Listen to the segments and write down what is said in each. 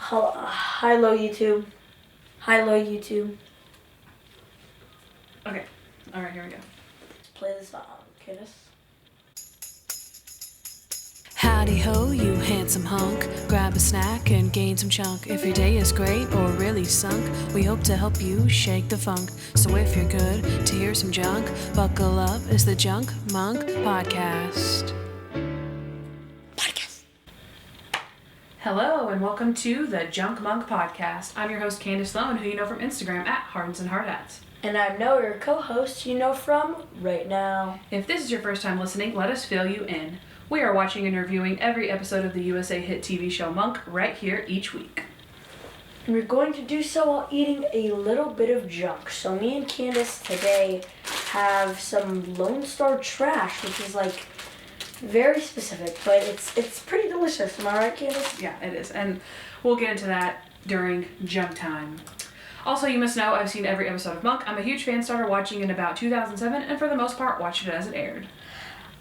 Hi-lo YouTube. Hi-lo YouTube. Okay. Alright, here we go. Play this song, Kandyce. Howdy ho, you handsome hunk. Grab a snack and gain some chunk. If your day is great or really sunk, we hope to help you shake the funk. So if you're good to hear some junk, buckle up, it's the Junk Monk Podcast. Hello and welcome to the Junk Monk Podcast. I'm your host Kandyce Sloan, who you know from Instagram at Hardens and Hard Hats. And I'm Noah, your co-host, you know from Right Now. If this is your first time listening, let us fill you in. We are watching and reviewing every episode of the USA hit TV show Monk right here each week. And we're going to do so while eating a little bit of junk. So me and Kandyce today have some Lone Star trash, which is like very specific, but it's pretty delicious. Am I right, Kandyce? Yeah, it is. And we'll get into that during junk time. Also, you must know I've seen every episode of Monk. I'm a huge fan, started watching in about 2007, and for the most part, watched it as it aired.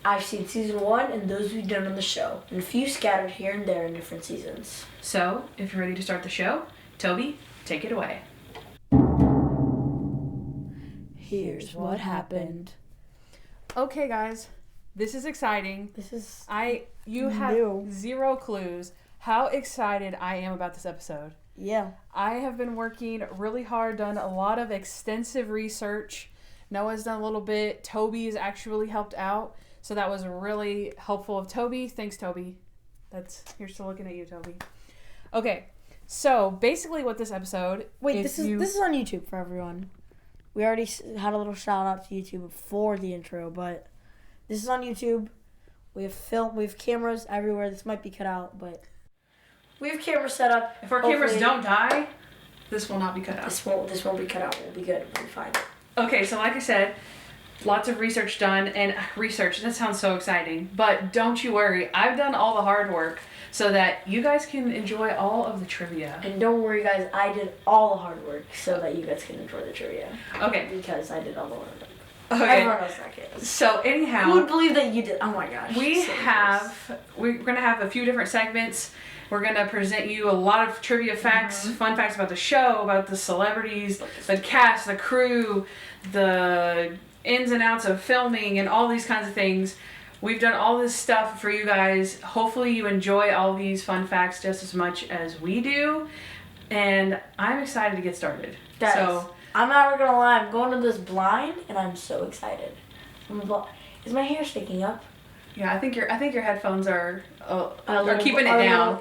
I've seen season 1 and those we've done on the show, and a few scattered here and there in different seasons. So, if you're ready to start the show, Toby, take it away. Here's what happened. Okay, guys, this is exciting. You have new. zero clues how excited I am about this episode. Yeah. I have been working really hard, done a lot of extensive research. Noah's done a little bit. Toby has actually helped out. So that was really helpful of Toby. Thanks, Toby. Here's to looking at you, Toby. Okay, so basically what this episode... Wait, this is on YouTube for everyone. We already had a little shout out to YouTube before the intro, but this is on YouTube. We have cameras everywhere. This might be cut out, but we have cameras set up. If our cameras don't die, this will not be cut out. This won't be cut out. We'll be good. We'll be fine. Okay, so like I said, lots of research done, and that sounds so exciting, but don't you worry, I've done all the hard work so that you guys can enjoy all of the trivia. And don't worry, guys, I did all the hard work so that you guys can enjoy the trivia. Okay. Because I did all the hard work. Okay. Everyone knows that kid. So anyhow, who would believe that you did? Oh my gosh. We're gonna have a few different segments. We're gonna present you a lot of trivia facts, fun facts about the show, about the celebrities, the cast, the crew, the ins and outs of filming, and all these kinds of things. We've done all this stuff for you guys. Hopefully you enjoy all these fun facts just as much as we do. And I'm excited to get started. Guys, So I'm not gonna lie, I'm going to this blind and I'm so excited. Is my hair sticking up? yeah, I think your headphones are keeping it down.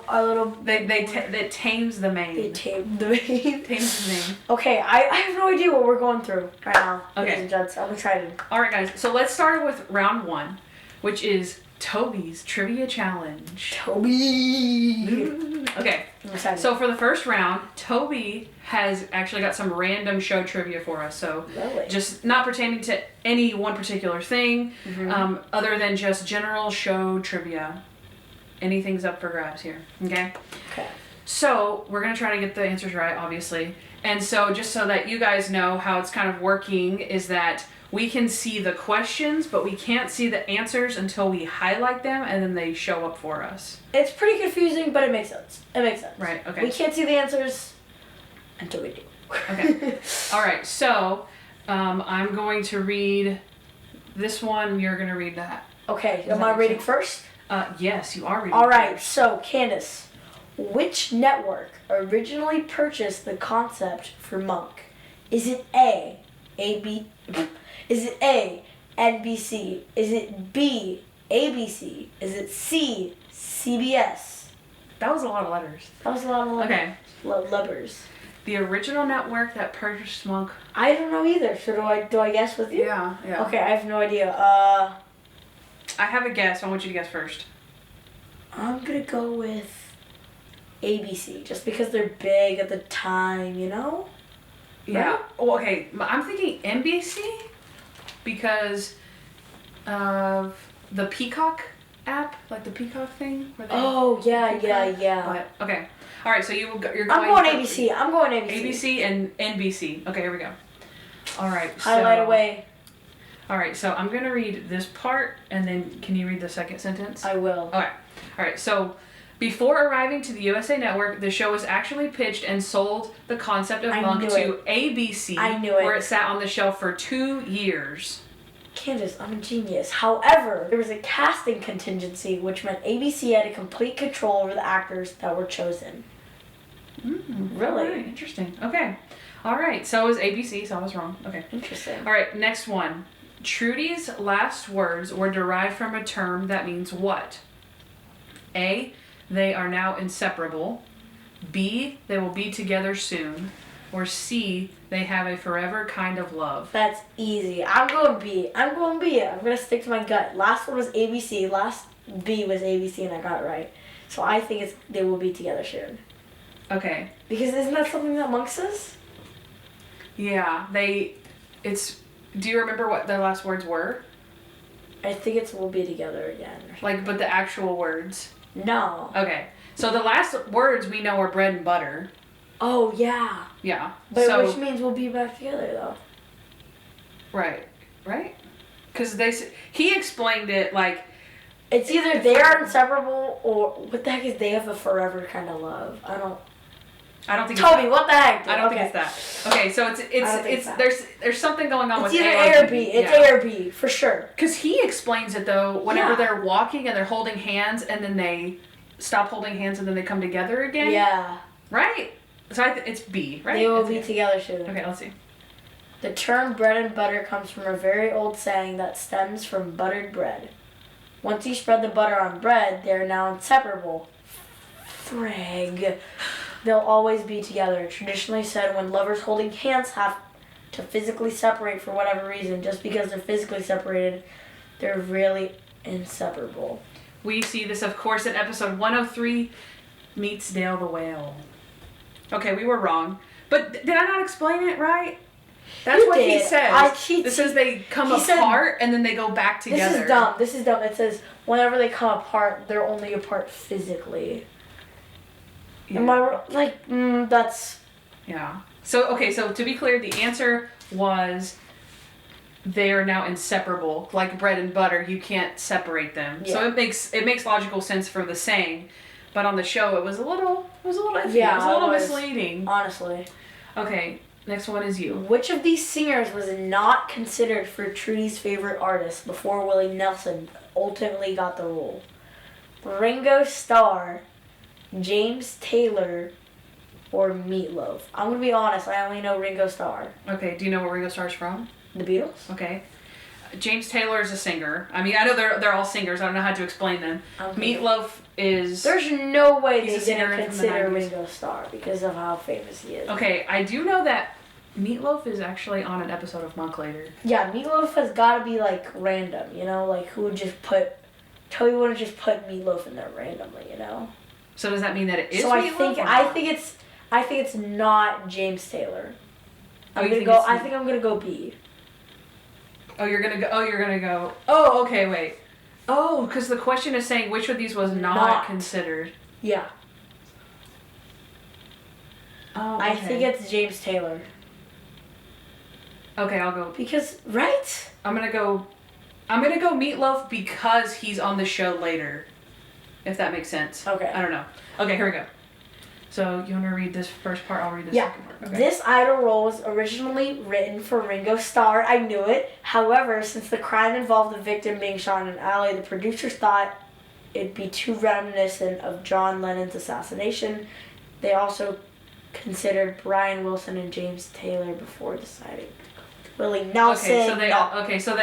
It tames the mane. They tamed the mane. Tames the mane. Okay, I have no idea what we're going through right now. Okay. Ladies and gents, I'm excited. All right, guys. So let's start with round 1, which is Toby's Trivia Challenge. Toby! Okay. I'm excited. So for the first round, Toby has actually got some random show trivia for us. So Really? just not pertaining to any one particular thing, other than just general show trivia. Anything's up for grabs here. Okay? Okay. So we're going to try to get the answers right, obviously. And so just so that you guys know how it's kind of working is that we can see the questions, but we can't see the answers until we highlight them, and then they show up for us. It's pretty confusing, but it makes sense. It makes sense. Right, okay. We can't see the answers until we do. Okay. All right, so I'm going to read this one. You're going to read that. Okay, am I reading first? Yes, you are reading All right, first. so Kandyce, which network originally purchased the concept for Monk? Is it A, NBC? Is it B, ABC? Is it C, CBS? That was a lot of letters. That was a lot of letters. Okay. Letters. The original network that purchased Monk. I don't know either. So do I guess with you? Yeah. Okay, I have no idea. I have a guess. I want you to guess first. I'm gonna go with ABC, just because they're big at the time, you know? Yeah. Right? Oh, okay. I'm thinking NBC because of the Peacock app, like the Peacock thing. Where they yeah. But okay. All right. So you're going. I'm going ABC. I'm going ABC. ABC and NBC. Okay. Here we go. All right. Highlight away. All right. So I'm gonna read this part, and then can you read the second sentence? I will. Okay. All right. So Before arriving to the USA Network, the show was actually pitched and sold the concept of Monk to ABC, where it sat on the shelf for 2 years. Kandyce, I'm a genius. However, there was a casting contingency, which meant ABC had a complete control over the actors that were chosen. Really? Right, interesting. Okay. All right. So it was ABC, so I was wrong. Okay. Interesting. All right, next one. Trudy's last words were derived from a term that means what? A, they are now inseparable. B, they will be together soon. Or C, they have a forever kind of love. That's easy. I'm going B. I'm going to stick to my gut. Last one was ABC. Last B was ABC, and I got it right. So I think they will be together soon. Okay. Because isn't that something that Monk says? Yeah, do you remember what their last words were? I think it's we'll be together again. Like, but the actual words? No. Okay. So the last words we know are bread and butter. Oh, yeah. Yeah. But which means we'll be back together, though. Right. Right? Because he explained it like... It's either they are inseparable or what the heck is they have a forever kind of love. I don't think Toby, what the heck? I don't think it's that. Okay, so it's there's something going on with either A or B. It's A or B for sure. Because he explains it though whenever they're walking and they're holding hands and then they stop holding hands and then they come together again. Yeah. Right. So it's B, right? They will be together soon. Okay, let's see. The term bread and butter comes from a very old saying that stems from buttered bread. Once you spread the butter on bread, they are now inseparable. Frig. They'll always be together. Traditionally said when lovers holding hands have to physically separate for whatever reason, just because they're physically separated, they're really inseparable. We see this, of course, in episode 103, Meets Dale the Whale. Okay, we were wrong. But did I not explain it right? That's what he says. It says they come apart and then they go back together. This is dumb. It says whenever they come apart, they're only apart physically. Yeah. Am I that's... Yeah. So to be clear, the answer was they are now inseparable. Like bread and butter, you can't separate them. Yeah. So it makes logical sense for the saying. But on the show, it was a little iffy. Yeah, it was a little misleading. Honestly. Okay, next one is you. Which of these singers was not considered for Trudy's favorite artist before Willie Nelson ultimately got the role? Ringo Starr, James Taylor, or Meatloaf? I'm going to be honest, I only know Ringo Starr. Okay, do you know where Ringo Starr's from? The Beatles? Okay. James Taylor is a singer. I mean, I know they're all singers. I don't know how to explain them. Okay. Meatloaf is... There's no way they didn't consider Ringo Starr because of how famous he is. Okay, I do know that Meatloaf is actually on an episode of Monk later. Yeah, Meatloaf has got to be, like, random, you know? Like, who would just put... Toby wouldn't just put Meatloaf in there randomly, you know? So does that mean that it is Meatloaf? I think it's not James Taylor. I think I'm gonna go B. You're gonna go. Oh, okay, wait. Oh, because the question is saying which of these was not considered. Yeah. Oh, okay. I think it's James Taylor. Okay, I'll go. Because, right? I'm gonna go Meatloaf because he's on the show later. If that makes sense. Okay. I don't know. Okay, here we go. So, you want to read this first part? I'll read the second part. Okay. This idol role was originally written for Ringo Starr. I knew it. However, since the crime involved the victim being shot in an alley, the producers thought it'd be too reminiscent of John Lennon's assassination. They also considered Brian Wilson and James Taylor before deciding. Willie Nelson. So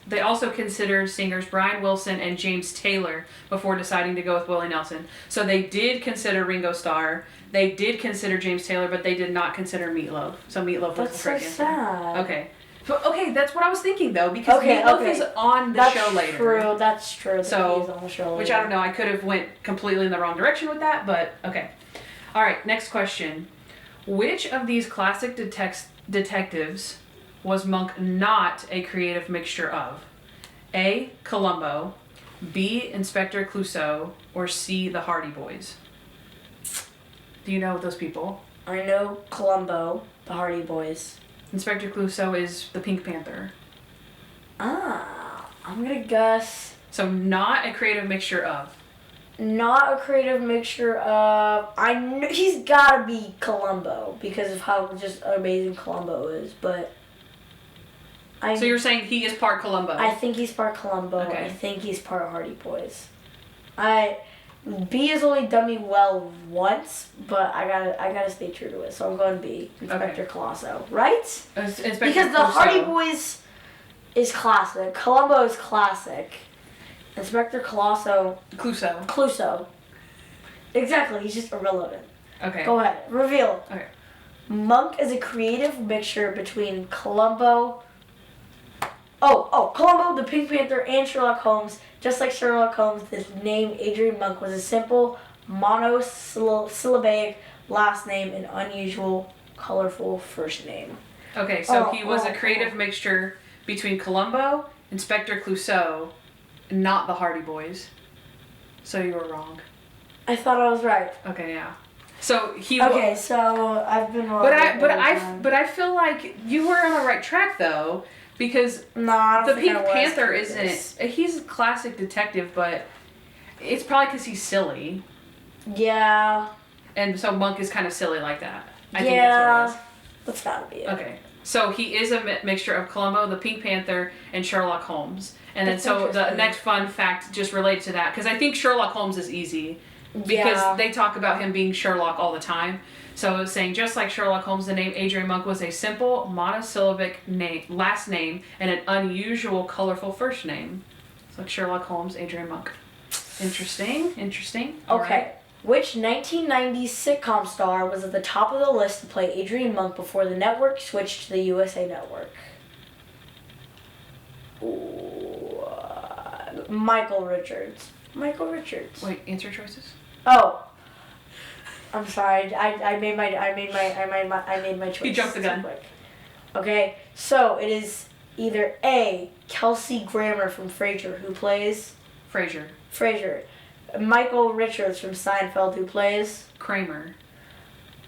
they also considered singers Brian Wilson and James Taylor before deciding to go with Willie Nelson. So they did consider Ringo Starr. They did consider James Taylor, but they did not consider Meatloaf. So Meatloaf was the correct answer. Sad. Okay. So, that's what I was thinking though, because Meatloaf is on the show later. That's true. So, he's on the show later. Which I don't know. I could have went completely in the wrong direction with that, but okay. All right. Next question. Which of these classic detectives was Monk not a creative mixture of? A. Columbo, B. Inspector Clouseau, or C. The Hardy Boys? Do you know those people? I know Columbo, the Hardy Boys. Inspector Clouseau is the Pink Panther. I'm gonna guess... So not a creative mixture of. not a creative mixture of... he's got to be Columbo because of how just amazing Columbo is, but... So you're saying he is part Columbo? I think he's part Columbo. Okay. I think he's part Hardy Boys. B has only done me well once, but I gotta stay true to it. So I'm going B, Inspector Colosso, right? Inspector because the Clouseau. Hardy Boys is classic. Columbo is classic. Inspector Clouseau. Exactly. He's just irrelevant. Okay. Go ahead. Reveal. Okay. Monk is a creative mixture between Columbo. Columbo, the Pink Panther, and Sherlock Holmes. Just like Sherlock Holmes, his name, Adrian Monk, was a simple, monosyllabic last name and unusual, colorful first name. Okay, so he was a creative mixture between Columbo, Inspector Clouseau, and not the Hardy Boys. So you were wrong. I thought I was right. Okay, yeah. So he. Okay, so I've been wrong. But I feel like you were on the right track though. Because the Pink Panther isn't... He's a classic detective, but it's probably because he's silly. Yeah. And so Monk is kind of silly like that. I think that's what it is. That's gotta be it. Okay. So he is a mixture of Columbo, the Pink Panther, and Sherlock Holmes. And then so the next fun fact just related to that, because I think Sherlock Holmes is easy. Because they talk about him being Sherlock all the time. So it was saying, just like Sherlock Holmes, the name Adrian Monk was a simple, monosyllabic last name and an unusual, colorful first name. It's like Sherlock Holmes, Adrian Monk. Interesting. All okay. Right. Which 1990s sitcom star was at the top of the list to play Adrian Monk before the network switched to the USA Network? Ooh, Michael Richards. Wait, answer choices? Oh. I'm sorry. I made my choice. You jumped the gun. Quick. Okay, so it is either A, Kelsey Grammer from Frasier, who plays Frasier. Michael Richards from Seinfeld, who plays Kramer.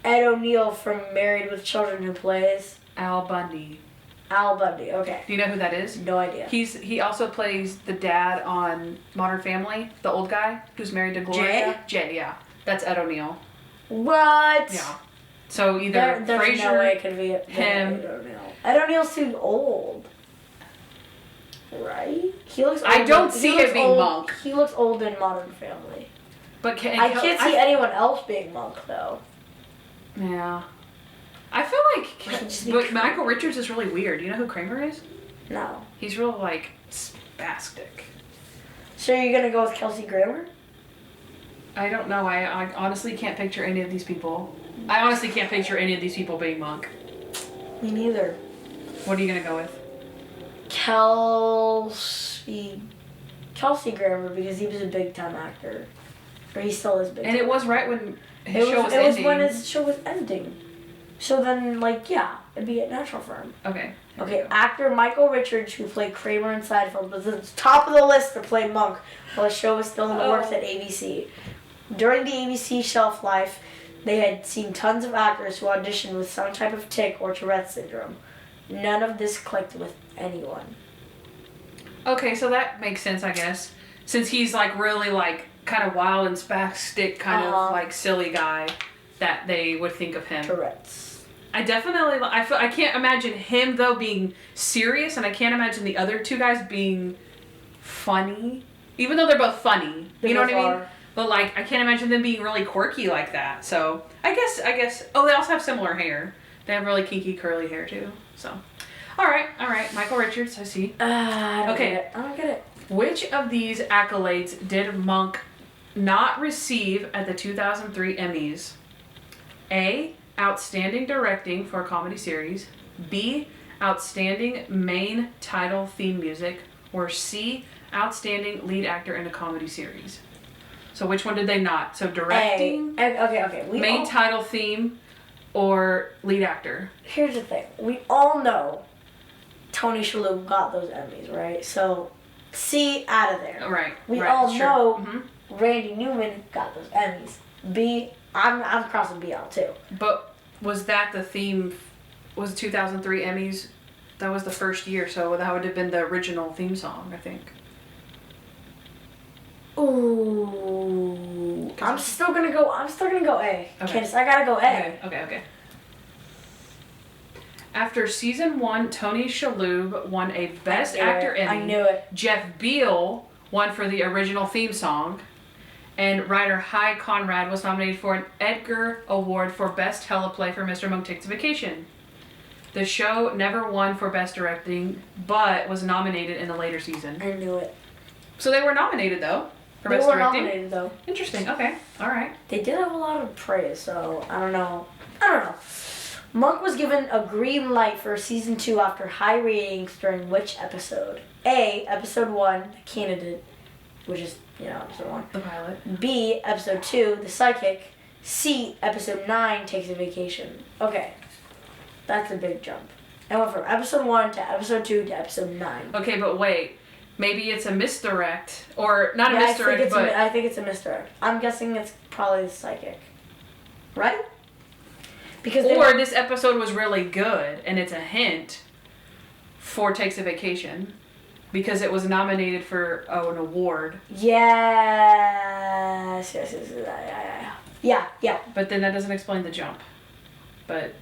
Ed O'Neill from Married with Children, who plays Al Bundy. Okay. Do you know who that is? No idea. He also plays the dad on Modern Family, the old guy who's married to Gloria. Jay, yeah. That's Ed O'Neill. What? Yeah. So either there's Frasier, no way it could be him. Ed O'Neill. Ed O'Neill's too old. Right? He looks old. I don't see him being Monk. He looks old in Modern Family. But I can't see anyone else being Monk, though. Yeah. I feel like Michael Richards is really weird. You know who Kramer is? No. He's real, like, spastic. So you're going to go with Kelsey Grammer? I don't know. I honestly can't picture any of these people. I honestly can't picture any of these people being Monk. Me neither. What are you going to go with? Kelsey Grammer, because he was a big-time actor. Or he still is big. And it was right when his show was ending. It was when his show was ending. So then, it'd be a natural for him. Okay. Okay, actor Michael Richards, who played Kramer in Seinfeld, was at the top of the list to play Monk while the show was still in the works at ABC. During the ABC shelf life, they had seen tons of actors who auditioned with some type of tic or Tourette's syndrome. None of this clicked with anyone. Okay, so that makes sense, I guess. Since he's, really, kind of wild and spastic, kind of, silly guy, that they would think of him. Tourette's. I can't imagine him, though, being serious, and I can't imagine the other two guys being funny. Even though they're both funny. You know what I mean? But, I can't imagine them being really quirky like that. So, I guess, they also have similar hair. They have really kinky, curly hair, too. So, all right. Michael Richards, I see. I don't get it. Which of these accolades did Monk not receive at the 2003 Emmys? A, Outstanding Directing for a Comedy Series. B, Outstanding Main Title Theme Music. Or C, Outstanding Lead Actor in a Comedy Series. So which one did they not? So directing, okay. main title theme, or lead actor? Here's the thing. We all know Tony Shalhoub got those Emmys, right? So C, out of there. Right. We all know Randy Newman got those Emmys. B, I'm crossing B out too. But was that the theme? Was 2003 Emmys? That was the first year, so that would have been the original theme song, I think. Ooh. I'm still gonna go A. Okay. Candace, I gotta go A. Okay. After season 1, Tony Shalhoub won a Best Actor Emmy. I knew it. Jeff Beal won for the original theme song. And writer Hy Conrad was nominated for an Edgar Award for Best Teleplay for Mr. Monk Takes a Vacation. The show never won for Best Directing, but was nominated in a later season. I knew it. So they were nominated, though, for They Best were Directing? nominated, though. Interesting. Okay. All right. They did have a lot of praise, so I don't know. Monk was given a green light for season 2 after high ratings during which episode? A, episode 1, The Candidate, which is, episode 1. The pilot. B, episode 2, The Psychic. C, episode 9, Takes a Vacation. Okay. That's a big jump. I went from episode 1 to episode 2 to episode 9. Okay, but wait. Maybe it's a misdirect. Or not a misdirect, but... I think it's a misdirect. I'm guessing it's probably The Psychic. Right? Because this episode was really good, and it's a hint for Takes a Vacation. Because it was nominated for an award. Yes. Yeah. But then that doesn't explain the jump. But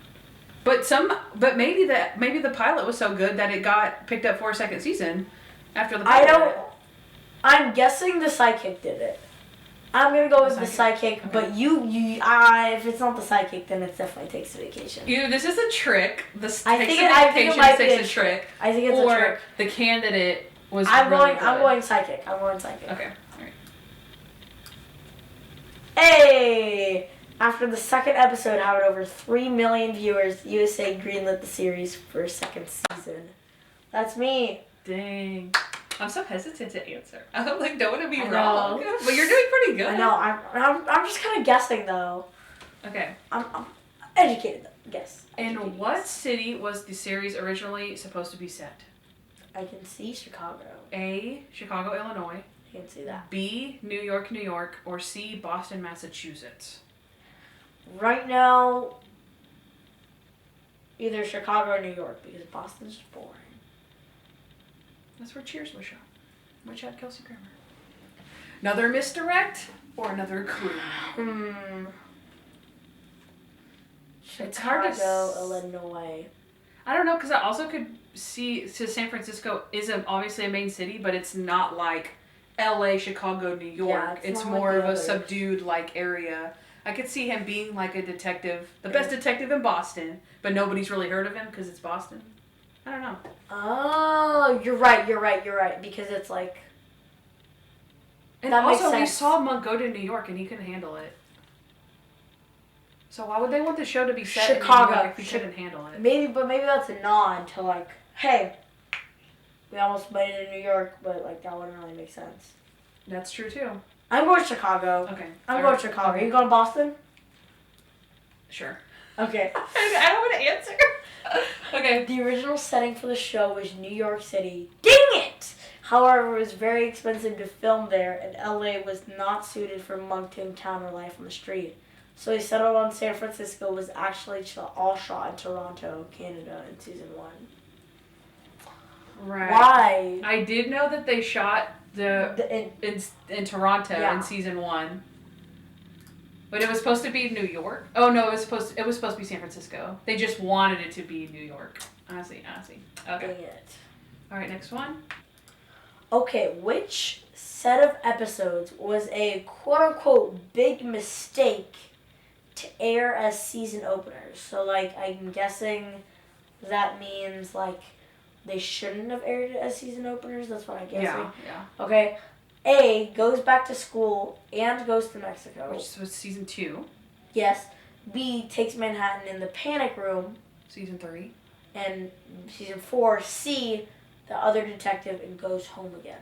maybe the pilot was so good that it got picked up for a second season after the pilot. I'm guessing The Psychic did it. I'm gonna go with The Psychic, okay. But if it's not The Psychic, then it definitely Takes a Vacation. This is a trick. I think it's a trick. I think it's a trick. Or The Candidate was I'm really going Psychic. I'm going Psychic. Okay. All right. Hey! After the second episode had over 3 million viewers, USA greenlit the series for a second season. That's me. Dang. I'm so hesitant to answer. I don't want to be wrong. But you're doing pretty good. I know. I'm just kind of guessing, though. Okay. I'm educated, though. Guess. In what city was the series originally supposed to be set? I can see Chicago. A, Chicago, Illinois. I can see that. B, New York, New York. Or C, Boston, Massachusetts. Right now, either Chicago or New York, because Boston's boring. That's where Cheers was shot. Which had Kelsey Grammer. Another misdirect or another clue? It's hard to Illinois. I don't know, because I also could see San Francisco is obviously a main city, but it's not like LA, Chicago, New York. Yeah, it's more of a subdued area. I could see him being like a detective, the best detective in Boston, but nobody's really heard of him because it's Boston. I don't know. Oh, you're right, because it's like... And that also, we saw Monk go to New York and he couldn't handle it. So why would they want the show to be set in New York if he couldn't handle it? Maybe that's a nod to like, hey, we almost made it in New York, but that wouldn't really make sense. That's true too. I'm going to Chicago. Okay. I'm going to Chicago. Are you going to Boston? Sure. Okay. I don't want to answer. Okay. The original setting for the show was New York City. Dang it! However, it was very expensive to film there, and LA was not suited for Monk to encounter life on the street. So he settled on San Francisco, was actually all shot in Toronto, Canada in season 1. Right. Why? I did know that they shot in Toronto in season 1. But it was supposed to be New York. Oh no, it was supposed to be San Francisco. They just wanted it to be New York. I see. Okay. Dang it. All right, next one. Okay, which set of episodes was a quote-unquote big mistake to air as season openers? So, I'm guessing that means, they shouldn't have aired it as season openers? That's what I'm guessing. Yeah. Okay. A, goes back to school and goes to Mexico. Which was season 2. Yes. B, takes Manhattan in the panic room. Season 3. And season 4. C, the other detective and goes home again.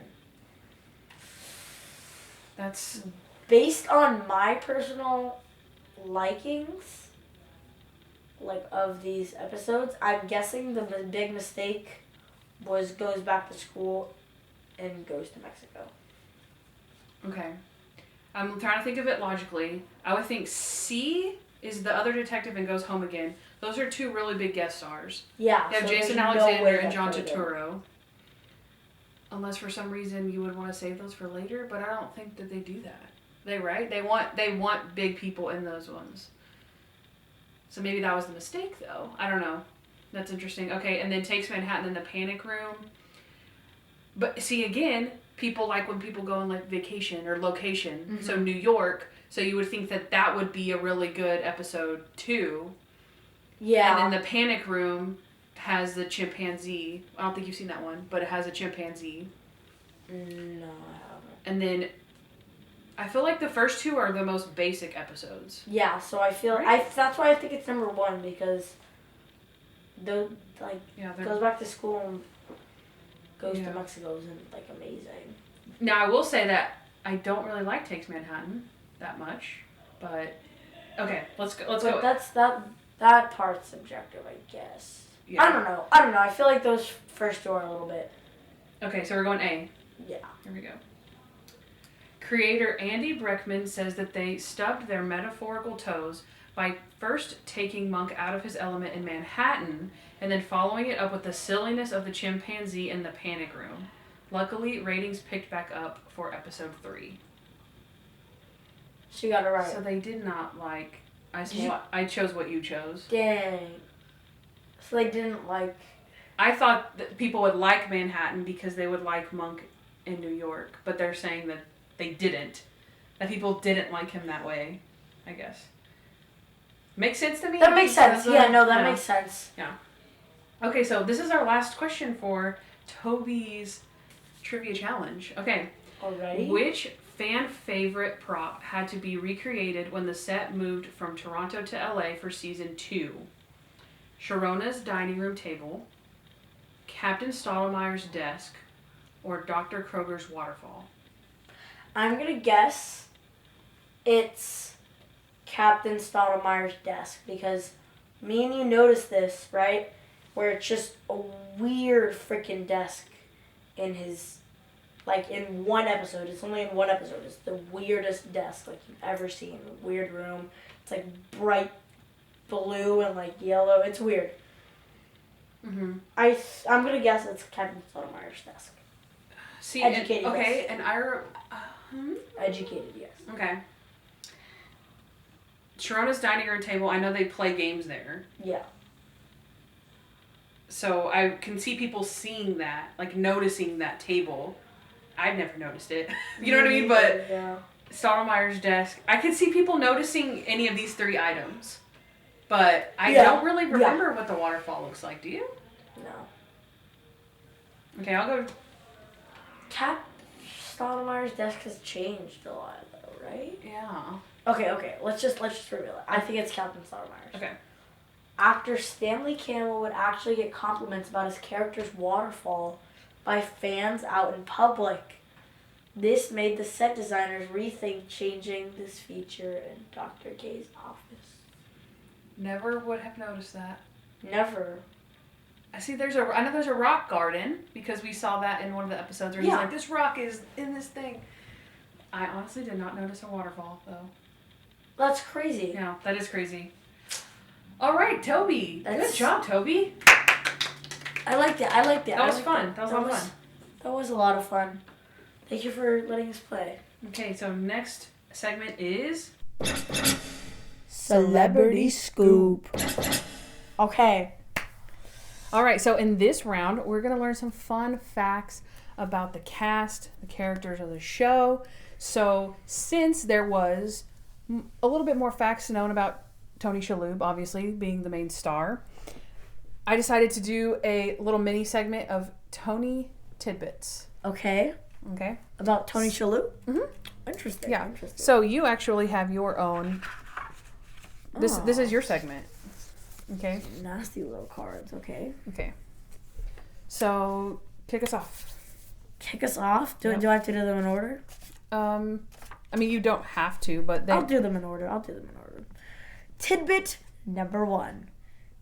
That's... Based on my personal likings, of these episodes, I'm guessing the big mistake was goes back to school and goes to Mexico. Okay. I'm trying to think of it logically. I would think C is the other detective and goes home again. Those are 2 really big guest stars. Yeah. You have Jason Alexander and John Turturro. Unless for some reason you would want to save those for later, but I don't think that they do that. They want big people in those ones. So maybe that was the mistake, though. I don't know. That's interesting. Okay, and then Takes Manhattan in the Panic Room. But see, again, people like when people go on like vacation or location. Mm-hmm. So New York. So you would think that would be a really good episode too. Yeah. And then the Panic Room has the chimpanzee. I don't think you've seen that one, but it has a chimpanzee. No, I haven't. And then I feel like the first two are the most basic episodes. Yeah, so I feel that's why I think it's number one, because goes back to school and goes to Mexico isn't like amazing. Now I will say that I don't really like Takes Manhattan that much, but okay, let's go. That's that part's subjective, I guess. Yeah. I don't know. I feel like those first two are a little bit. Okay, so we're going A. Yeah. Here we go. Creator Andy Breckman says that they stubbed their metaphorical toes by first taking Monk out of his element in Manhattan and then following it up with the silliness of the chimpanzee in the Panic Room. Luckily, ratings picked back up for episode 3. She got it right. So they did not like... I chose what you chose. Dang. So they didn't like... I thought that people would like Manhattan because they would like Monk in New York, but they're saying that they didn't. That people didn't like him that way, I guess. Makes sense to me? That makes sense. That makes sense. Yeah. Okay, so this is our last question for Toby's trivia challenge. Okay. Alrighty. Which fan favorite prop had to be recreated when the set moved from Toronto to LA for season 2? Sharona's dining room table, Captain Stottlemeyer's desk, or Dr. Kroger's waterfall? I'm going to guess it's Captain Stottlemeyer's desk, because me and you noticed this, right? Where it's just a weird freaking desk in his, like in one episode. It's only in one episode. It's the weirdest desk like you've ever seen. A weird room. It's like bright blue and like yellow. It's weird. Mm-hmm. I'm going to guess it's Captain Stottlemeyer's desk. See, educated, okay, yes. And Educated, yes. Okay. Sharona's dining room table, I know they play games there. Yeah. So I can see people seeing that, like noticing that table. I've never noticed it. You know what I mean? But yeah. Stottlemeyer's desk, I can see people noticing any of these 3 items. But I don't really remember what the waterfall looks like. Do you? No. Okay, I'll go. Stottlemeyer's desk has changed a lot, though, right? Yeah. Okay. Let's just reveal it. I think it's Captain Stottlemeyer's. Okay. Actor Stanley Campbell would actually get compliments about his character's waterfall by fans out in public. This made the set designers rethink changing this feature in Dr. K's office. Never would have noticed that. Never. I know there's a rock garden, because we saw that in one of the episodes where he's like, this rock is in this thing. I honestly did not notice a waterfall, though. That's crazy. Yeah, that is crazy. All right, Toby. Good job, Toby. I liked it. That was fun. That was a lot of fun. That was a lot of fun. Thank you for letting us play. Okay, so next segment is... Celebrity Scoop. Okay. All right, so in this round, we're going to learn some fun facts about the cast, the characters of the show. So since there was a little bit more facts known about Tony Shalhoub, obviously, being the main star, I decided to do a little mini segment of Tony tidbits. Okay. About Tony Shalhoub? Mm-hmm. Interesting. Yeah. So you actually have your own. This is your segment. Okay. Nasty little cards. Okay. So kick us off. Do I have to do them in order? I mean, you don't have to, but I'll do them in order. Tidbit number 1.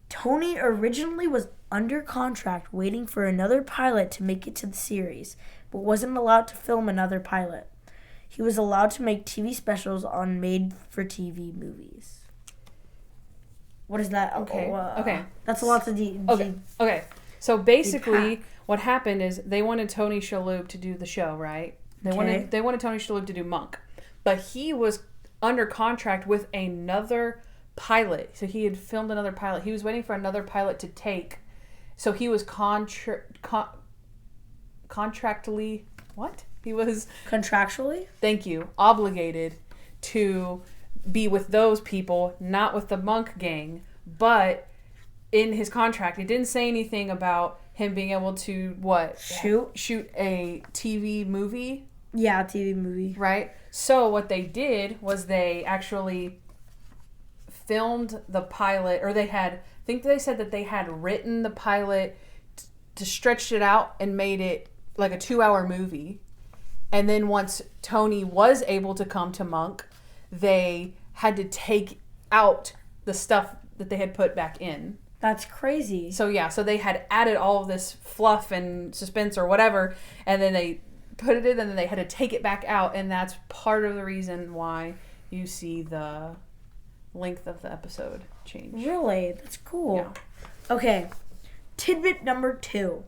Tony originally was under contract waiting for another pilot to make it to the series, but wasn't allowed to film another pilot. He was allowed to make TV specials on made-for-TV movies. What is that? Okay. Okay. That's a lot to Okay. So basically, what happened is they wanted Tony Shalhoub to do the show, right? They wanted Tony Shalhoub to do Monk, but he was under contract with another pilot. So he had filmed another pilot. He was waiting for another pilot to take. So he was contractually, what? He was... Contractually? Thank you. Obligated to be with those people, not with the Monk gang. But in his contract, it didn't say anything about him being able to, what? Shoot a TV movie? Yeah, TV movie. Right? So what they did was they actually filmed the pilot, or they had, I think they said that they had written the pilot to stretch it out and made it like a 2-hour movie. And then once Tony was able to come to Monk, they had to take out the stuff that they had put back in. That's crazy. So yeah, so they had added all of this fluff and suspense or whatever, and then they put it in, and then they had to take it back out, and that's part of the reason why you see the length of the episode change. Really? That's cool. Yeah. Okay. Tidbit number 2.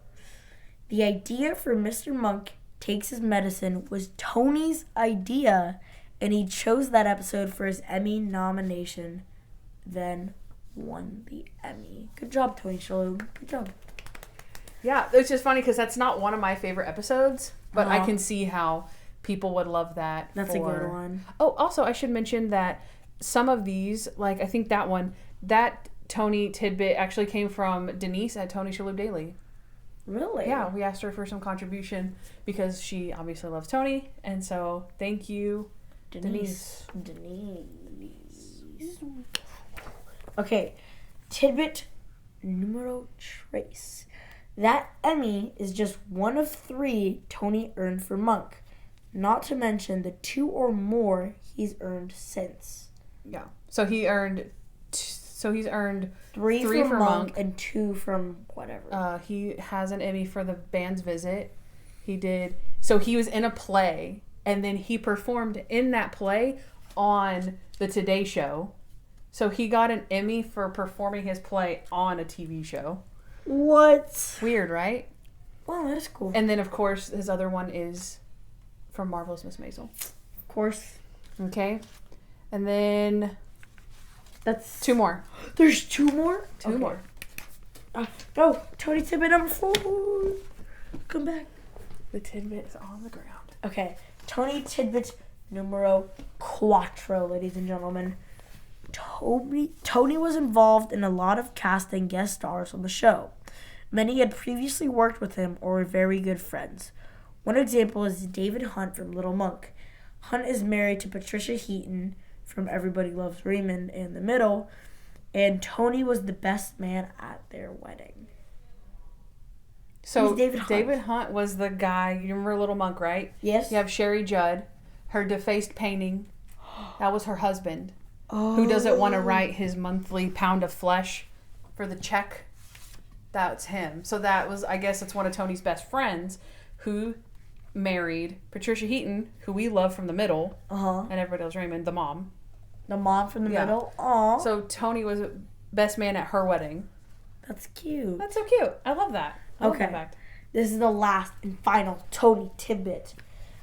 The idea for Mr. Monk Takes His Medicine was Tony's idea, and he chose that episode for his Emmy nomination, then won the Emmy. Good job, Tony Shalhoub. Good job. Yeah, it's just funny because that's not one of my favorite episodes, but I can see how people would love that. That's a good one. Oh, also, I should mention that some of these, like I think that one, that Tony tidbit actually came from Denise at Tony Shalhoub Daily. Really? Yeah, we asked her for some contribution because she obviously loves Tony, and so thank you, Denise. Okay, tidbit numero 3. That Emmy is just one of 3 Tony earned for Monk, not to mention the 2 or more he's earned since. Yeah. So he earned. He's earned 3 for Monk and 2 from whatever. He has an Emmy for the band's visit. He did. So he was in a play, and then he performed in that play on the Today Show. So he got an Emmy for performing his play on a TV show. What? Weird, right? Wow, that is cool. And then, of course, his other one is from Marvelous Miss Maisel. Of course. Okay. And then... That's 2 more. There's 2 more? 2 more. No, Tony tidbit number 4. Come back. The tidbit is on the ground. Okay, Tony tidbit numero 4, ladies and gentlemen. Tony was involved in a lot of casting guest stars on the show. Many had previously worked with him or were very good friends. One example is David Hunt from Little Monk. Hunt is married to Patricia Heaton from Everybody Loves Raymond and The Middle, and Tony was the best man at their wedding. So David Hunt was the guy, you remember Little Monk, right? Yes. You have Sherry Judd, her defaced painting. That was her husband. Who doesn't want to write his monthly pound of flesh for the check. That's him. So that was, I guess it's one of Tony's best friends who married Patricia Heaton, who we love from The Middle. And Everybody Loves Raymond, the mom. The mom from The Middle? Aw. So Tony was best man at her wedding. That's cute. That's so cute. I love that. I love that fact. This is the last and final Tony tidbit.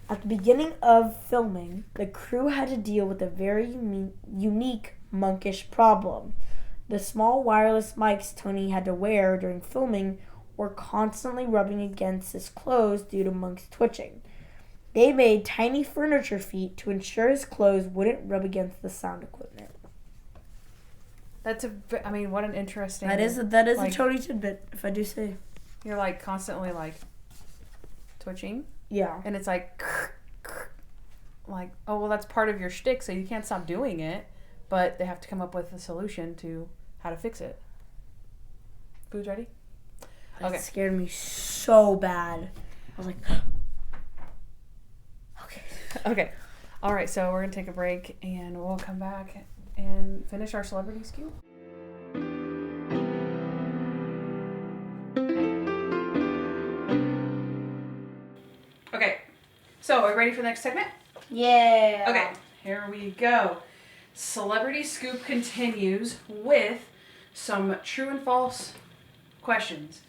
At the beginning of filming, the crew had to deal with a very unique monkish problem. The small wireless mics Tony had to wear during filming were constantly rubbing against his clothes due to Monk's twitching. They made tiny furniture feet to ensure his clothes wouldn't rub against the sound equipment. That's what an interesting... That is a Tony tidbit, if I do say. You're like constantly like twitching. Yeah. And it's like, oh, well, that's part of your shtick, so you can't stop doing it. But they have to come up with a solution to how to fix it. Food's ready? That scared me so bad. I was like, okay. Okay. All right, so we're going to take a break, and we'll come back and finish our celebrity scoop. Okay, so are we ready for the next segment? Yeah. Okay, here we go. Celebrity Scoop continues with some true and false questions.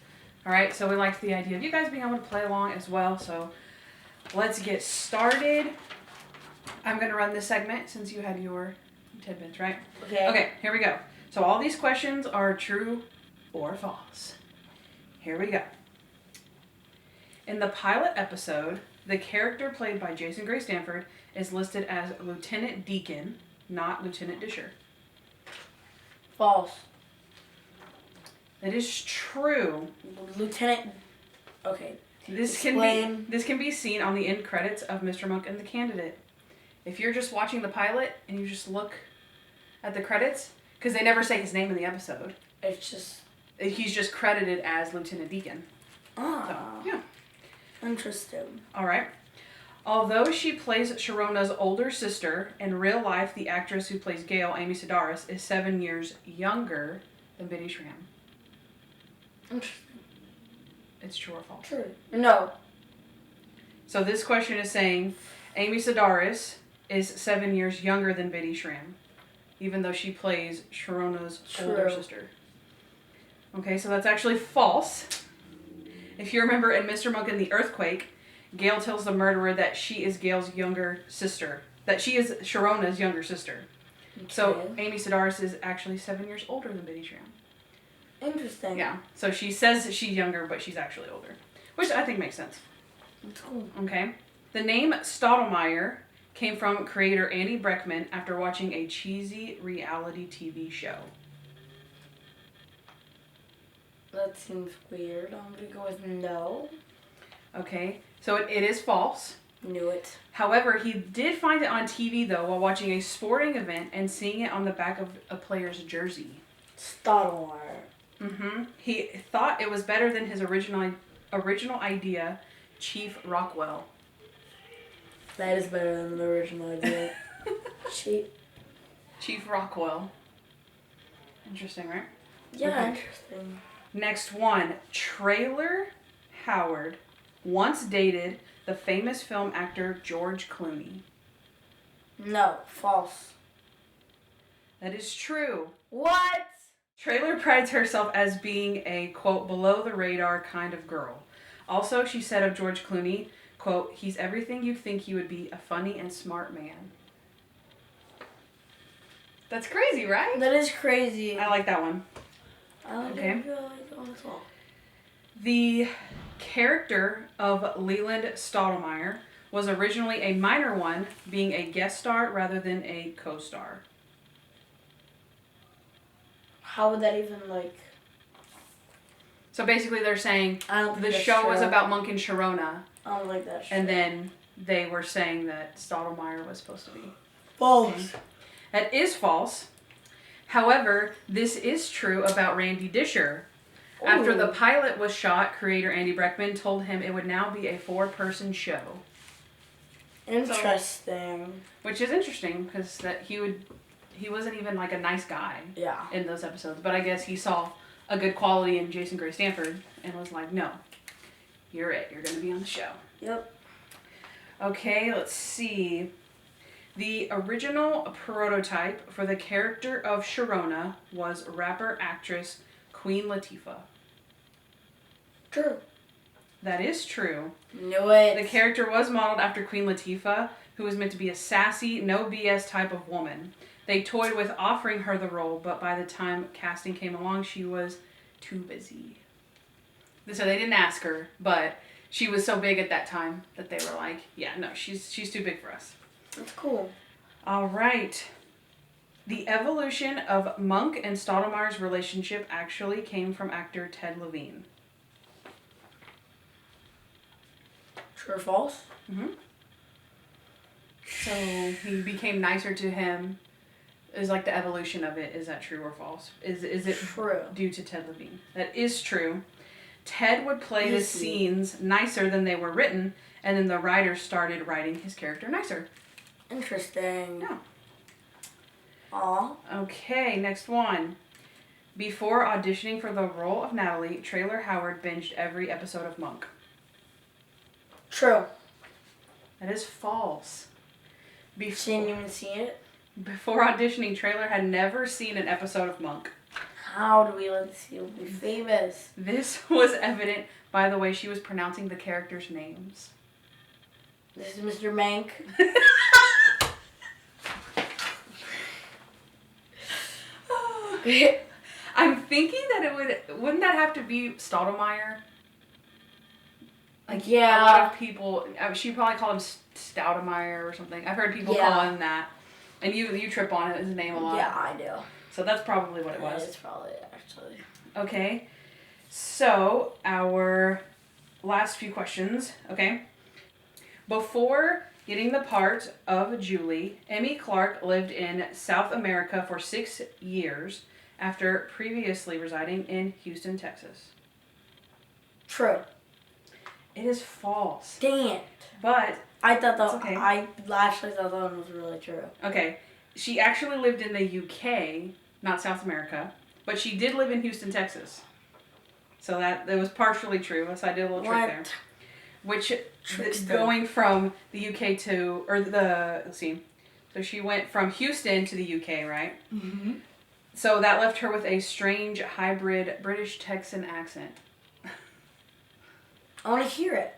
All right, so we like the idea of you guys being able to play along as well. So let's get started. I'm going to run this segment since you had your tidbits, right? Okay. Okay, here we go. So all these questions are true or false. Here we go. In the pilot episode, the character played by Jason Gray-Stanford is listed as Lieutenant Deacon, not Lieutenant Disher. False. That is true. Lieutenant. Okay. This can be seen on the end credits of Mr. Monk and the Candidate. If you're just watching the pilot and you just look at the credits, because they never say his name in the episode. It's just... He's just credited as Lieutenant Deacon. Ah. So, yeah. Interesting. All right. Although she plays Sharona's older sister, in real life, the actress who plays Gail, Amy Sedaris, is 7 years younger than Biddy Schramm. Interesting. It's true or false? True. No. So this question is saying Amy Sedaris is 7 years younger than Biddy Schramm, even though she plays Sharona's older sister. Okay, so that's actually false. If you remember in Mr. Monk and the Earthquake, Gail tells the murderer that she is Gail's younger sister, that she is Sharona's younger sister. Okay. So Amy Sedaris is actually 7 years older than Biddy Schramm. Interesting. Yeah, so she says that she's younger, but she's actually older, which I think makes sense. That's cool. Okay. The name Stottlemyre came from creator Andy Breckman after watching a cheesy reality TV show. That seems weird. I'm going to go with no. Okay, so it is false. Knew it. However, he did find it on TV, though, while watching a sporting event and seeing it on the back of a player's jersey. Stottlemyre. Mm-hmm. He thought it was better than his original idea, Chief Rockwell. That is better than the original idea. Chief Rockwell. Interesting, right? Yeah, okay. Interesting. Next one. Trailer Howard once dated the famous film actor George Clooney. No, false. That is true. What? Trailer prides herself as being a, quote, below-the-radar kind of girl. Also, she said of George Clooney, quote, he's everything you think he would be, a funny and smart man. That's crazy, right? That is crazy. I like that one. I like that one as well. The character of Leland Stottlemyre was originally a minor one, being a guest star rather than a co-star. How would that even, So basically they're saying the show was about Monk and Sharona. I don't like that show. And then they were saying that Stottlemyre was supposed to be false. Okay. That is false. However, this is true about Randy Disher. Ooh. After the pilot was shot, creator Andy Breckman told him it would now be a 4-person show. Interesting. Which is interesting because that he wasn't even like a nice guy in those episodes. But I guess he saw a good quality in Jason Gray-Stanford and was like, no, you're it. You're going to be on the show. Yep. Okay, let's see. The original prototype for the character of Sharona was rapper-actress Queen Latifah. True. That is true. Knew it. The character was modeled after Queen Latifah, who was meant to be a sassy, no BS type of woman. They toyed with offering her the role, but by the time casting came along, she was too busy. So they didn't ask her, but she was so big at that time that they were like, yeah, no, she's too big for us. That's cool. All right. The evolution of Monk and Stottlemyre's relationship actually came from actor Ted Levine. True or false? Mm-hmm. So he became nicer to him. Is like the evolution of it. Is that true or false? Is it true due to Ted Levine? That is true. Ted would play the scenes nicer than they were written, and then the writers started writing his character nicer. Interesting. Yeah. Aw. Okay, next one. Before auditioning for the role of Natalie, Trailer Howard binged every episode of Monk. True. That is false. She didn't even see it? Before auditioning, Trailer had never seen an episode of Monk. How do we let this be famous? This was evident by the way she was pronouncing the characters' names. This is Mr. Mank. I'm thinking that wouldn't that have to be Stoudemire? Like, yeah. A lot of people, she probably called him Stoudemire or something. I've heard people call him that. And you trip on his name a lot. Yeah, I do. So that's probably what it was. It's probably, actually. Okay. So, our last few questions, okay? Before getting the part of Julie, Emmy Clarke lived in South America for 6 years after previously residing in Houston, Texas. True. It is false. Dang it. But I thought that, okay. I actually thought that one was really true. Okay. She actually lived in the UK, not South America, but she did live in Houston, Texas. So that was partially true. So I did a little trick there. Which, going from the UK to, let's see. So she went from Houston to the UK, right? Mm-hmm. So that left her with a strange hybrid British Texan accent. I want to hear it.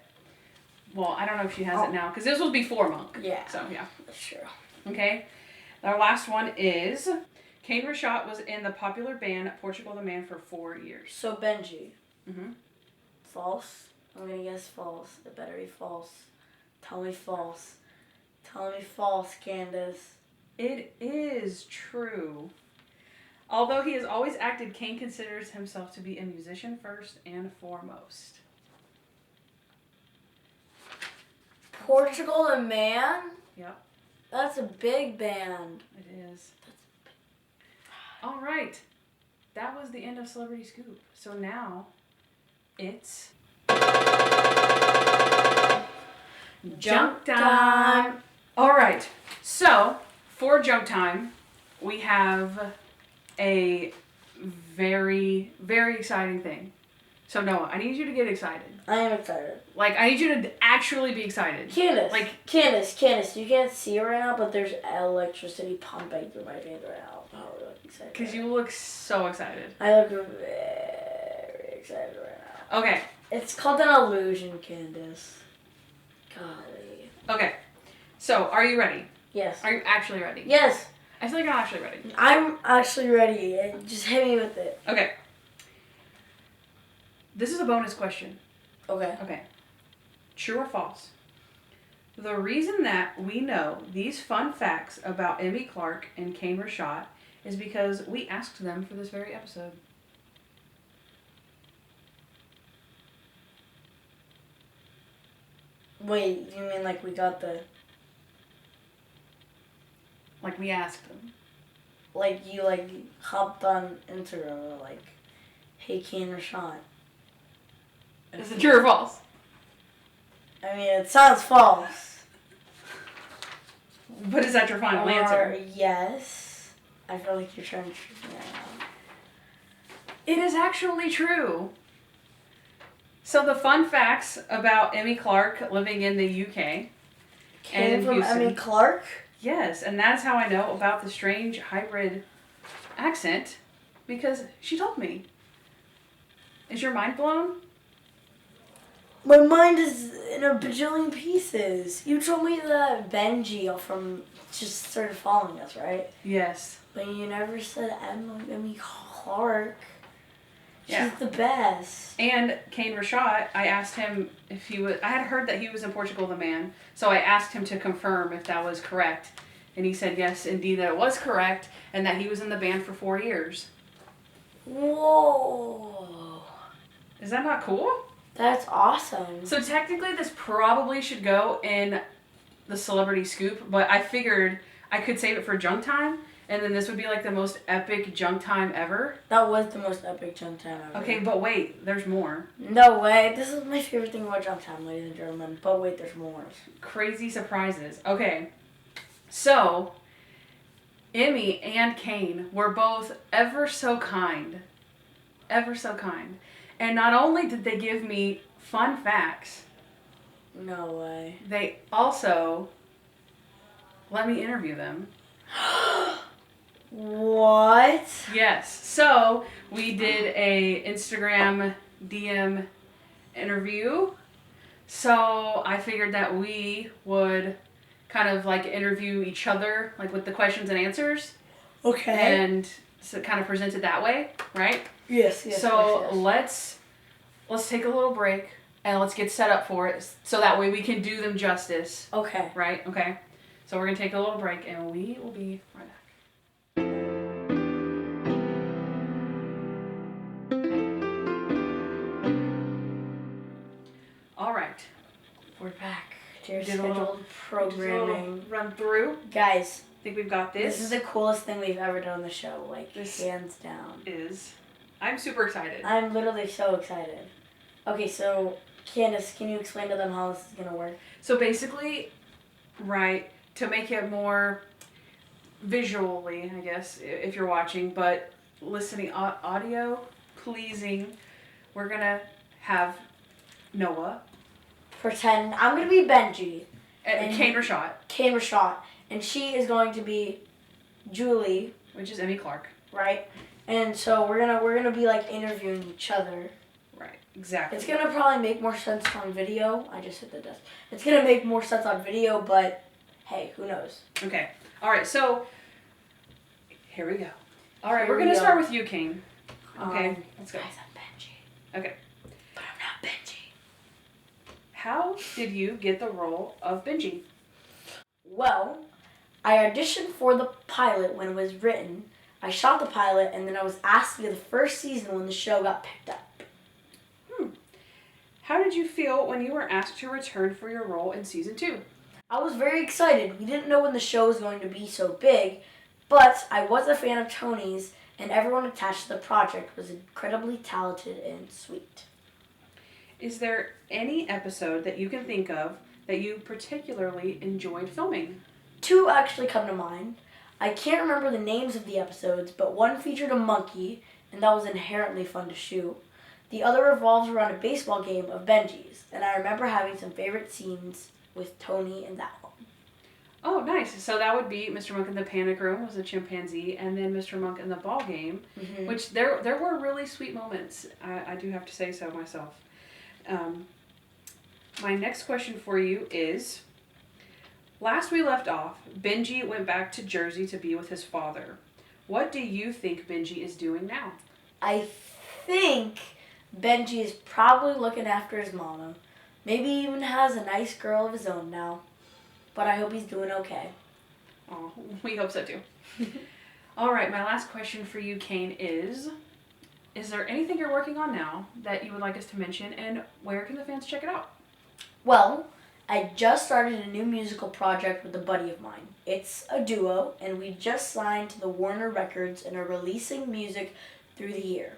Well, I don't know if she has it now, because this was before Monk. Yeah. So, yeah. That's true. Okay. Our last one is, Kane Ritchotte was in the popular band Portugal the Man for 4 years. So, Benjy. Mm-hmm. False? I'm going to guess false. It better be false. Tell me false. Tell me false, Kandyce. It is true. Although he has always acted, Kane considers himself to be a musician first and foremost. Portugal the Man? Yep. That's a big band. It is. All right. That was the end of Celebrity Scoop. So now it's junk time. All right. So for junk time, we have a very, very exciting thing. So Noah, I need you to get excited. I am excited. Like, I need you to actually be excited. Kandyce. Like, Kandyce, you can't see it right now, but there's electricity pumping through my veins right now. I'm really excited. because you look so excited. I look very excited right now. Okay. It's called an illusion, Kandyce. Golly. Okay. So, are you ready? Yes. Are you actually ready? Yes. I feel like you're not actually ready. I'm actually ready. Just hit me with it. Okay. This is a bonus question. Okay. Okay. True or false? The reason that we know these fun facts about Emmy Clarke and Kane Ritchotte is because we asked them for this very episode. Wait, you mean like we got the... Like, we asked them. Like, you, like, hopped on Instagram and were like, hey, Kane Ritchotte. Is it true or false? I mean, it sounds false. But is that your final answer? Yes. I feel like you're trying to trick me right now. It is actually true. So the fun facts about Emmy Clarke living in the UK. Came from Houston. Emmy Clarke? Yes, and that's how I know about the strange hybrid accent, because she told me. Is your mind blown? My mind is in a bajillion pieces. You told me that Benjy from just started following us, right? Yes. But you never said Emmy Clarke. She's Yeah. the best. And Kane Ritchotte, I asked him if he was... I had heard that he was in Portugal the Man, so I asked him to confirm if that was correct. And he said, yes, indeed, that it was correct, and that he was in the band for 4 years. Whoa. Is that not cool? That's awesome. So technically this probably should go in the Celebrity Scoop, but I figured I could save it for junk time, and then this would be like the most epic junk time ever. That was the most epic junk time ever. Okay, but wait, there's more. No way. This is my favorite thing about junk time, ladies and gentlemen. But wait, there's more. Crazy surprises. Okay, so Emmy and Kane were both ever so kind. Ever so kind. And not only did they give me fun facts, No way. they also let me interview them. What? Yes. So we did a Instagram DM interview. So I figured that we would kind of like interview each other, like with the questions and answers. Okay. And kind of presented that way, right? Yes. So let's take a little break and let's get set up for it so that way we can do them justice. Okay. Right? Okay. So we're going to take a little break and we will be right back. All right. We're back to your Did a scheduled little programming. Run through. Guys, I think we've got this. this is the coolest thing we've ever done on the show, like, This hands down. I'm super excited. I'm literally so excited. Okay, so, Kandyce, can you explain to them how this is going to work? So basically, right, to make it more visually, I guess, if you're watching, but listening, audio pleasing, we're going to have Noah. Pretend I'm going to be Benjy. And Kane Ritchotte. Kane Ritchotte. And she is going to be Julie. Which is Emmy Clarke. Right? And so we're gonna be like interviewing each other. Right, exactly. It's gonna probably make more sense on video. I just hit the desk. It's gonna make more sense on video, but hey, who knows? Okay. Alright, so here we go. Alright, we're we gonna go. start with you, Kane. Okay, let's go. Guys, I'm Benjy. Okay. But I'm not Benjy. How did you get the role of Benjy? Well, I auditioned for the pilot when it was written. I shot the pilot, and then I was asked to be the first season when the show got picked up. How did you feel when you were asked to return for your role in season 2? I was very excited. We didn't know when the show was going to be so big, but I was a fan of Tony's, and everyone attached to the project was incredibly talented and sweet. Is there any episode that you can think of that you particularly enjoyed filming? 2 actually come to mind. I can't remember the names of the episodes, but one featured a monkey, and that was inherently fun to shoot. The other revolves around a baseball game of Benjy's, and I remember having some favorite scenes with Tony in that one. Oh, nice. So that would be Mr. Monk in the Panic Room was a chimpanzee, and then Mr. Monk in the ball game, which there were really sweet moments. I do have to say so myself. My next question for you is, last we left off, Benjy went back to Jersey to be with his father. What do you think Benjy is doing now? I think Benjy is probably looking after his mama. Maybe he even has a nice girl of his own now. But I hope he's doing okay. Oh, we hope so too. All right, my last question for you, Kane, is there anything you're working on now that you would like us to mention, and where can the fans check it out? Well, I just started a new musical project with a buddy of mine. It's a duo, and we just signed to the Warner Records and are releasing music through the year.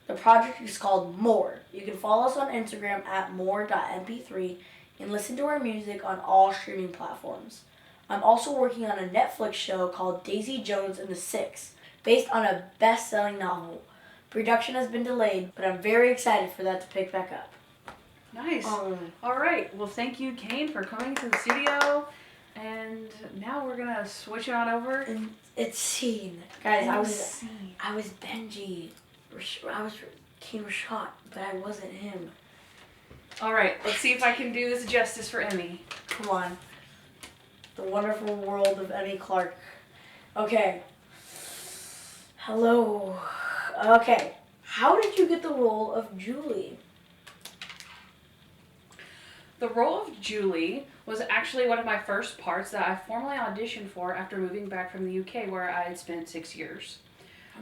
The project is called More. You can follow us on Instagram at more.mp3 and listen to our music on all streaming platforms. I'm also working on a Netflix show called Daisy Jones and the Six, based on a best-selling novel. Production has been delayed, but I'm very excited for that to pick back up. Nice. All right. Well, thank you, Kane, for coming to the studio. And now we're gonna switch it on over. And it's scene, guys. I was Benjy. I was Kane Ritchotte, but I wasn't him. All right. Let's see if I can do this justice for Emmy. Come on. The wonderful world of Emmy Clarke. Okay. Hello. Okay. How did you get the role of Julie? The role of Julie was actually one of my first parts that I formally auditioned for after moving back from the UK, where I had spent 6 years.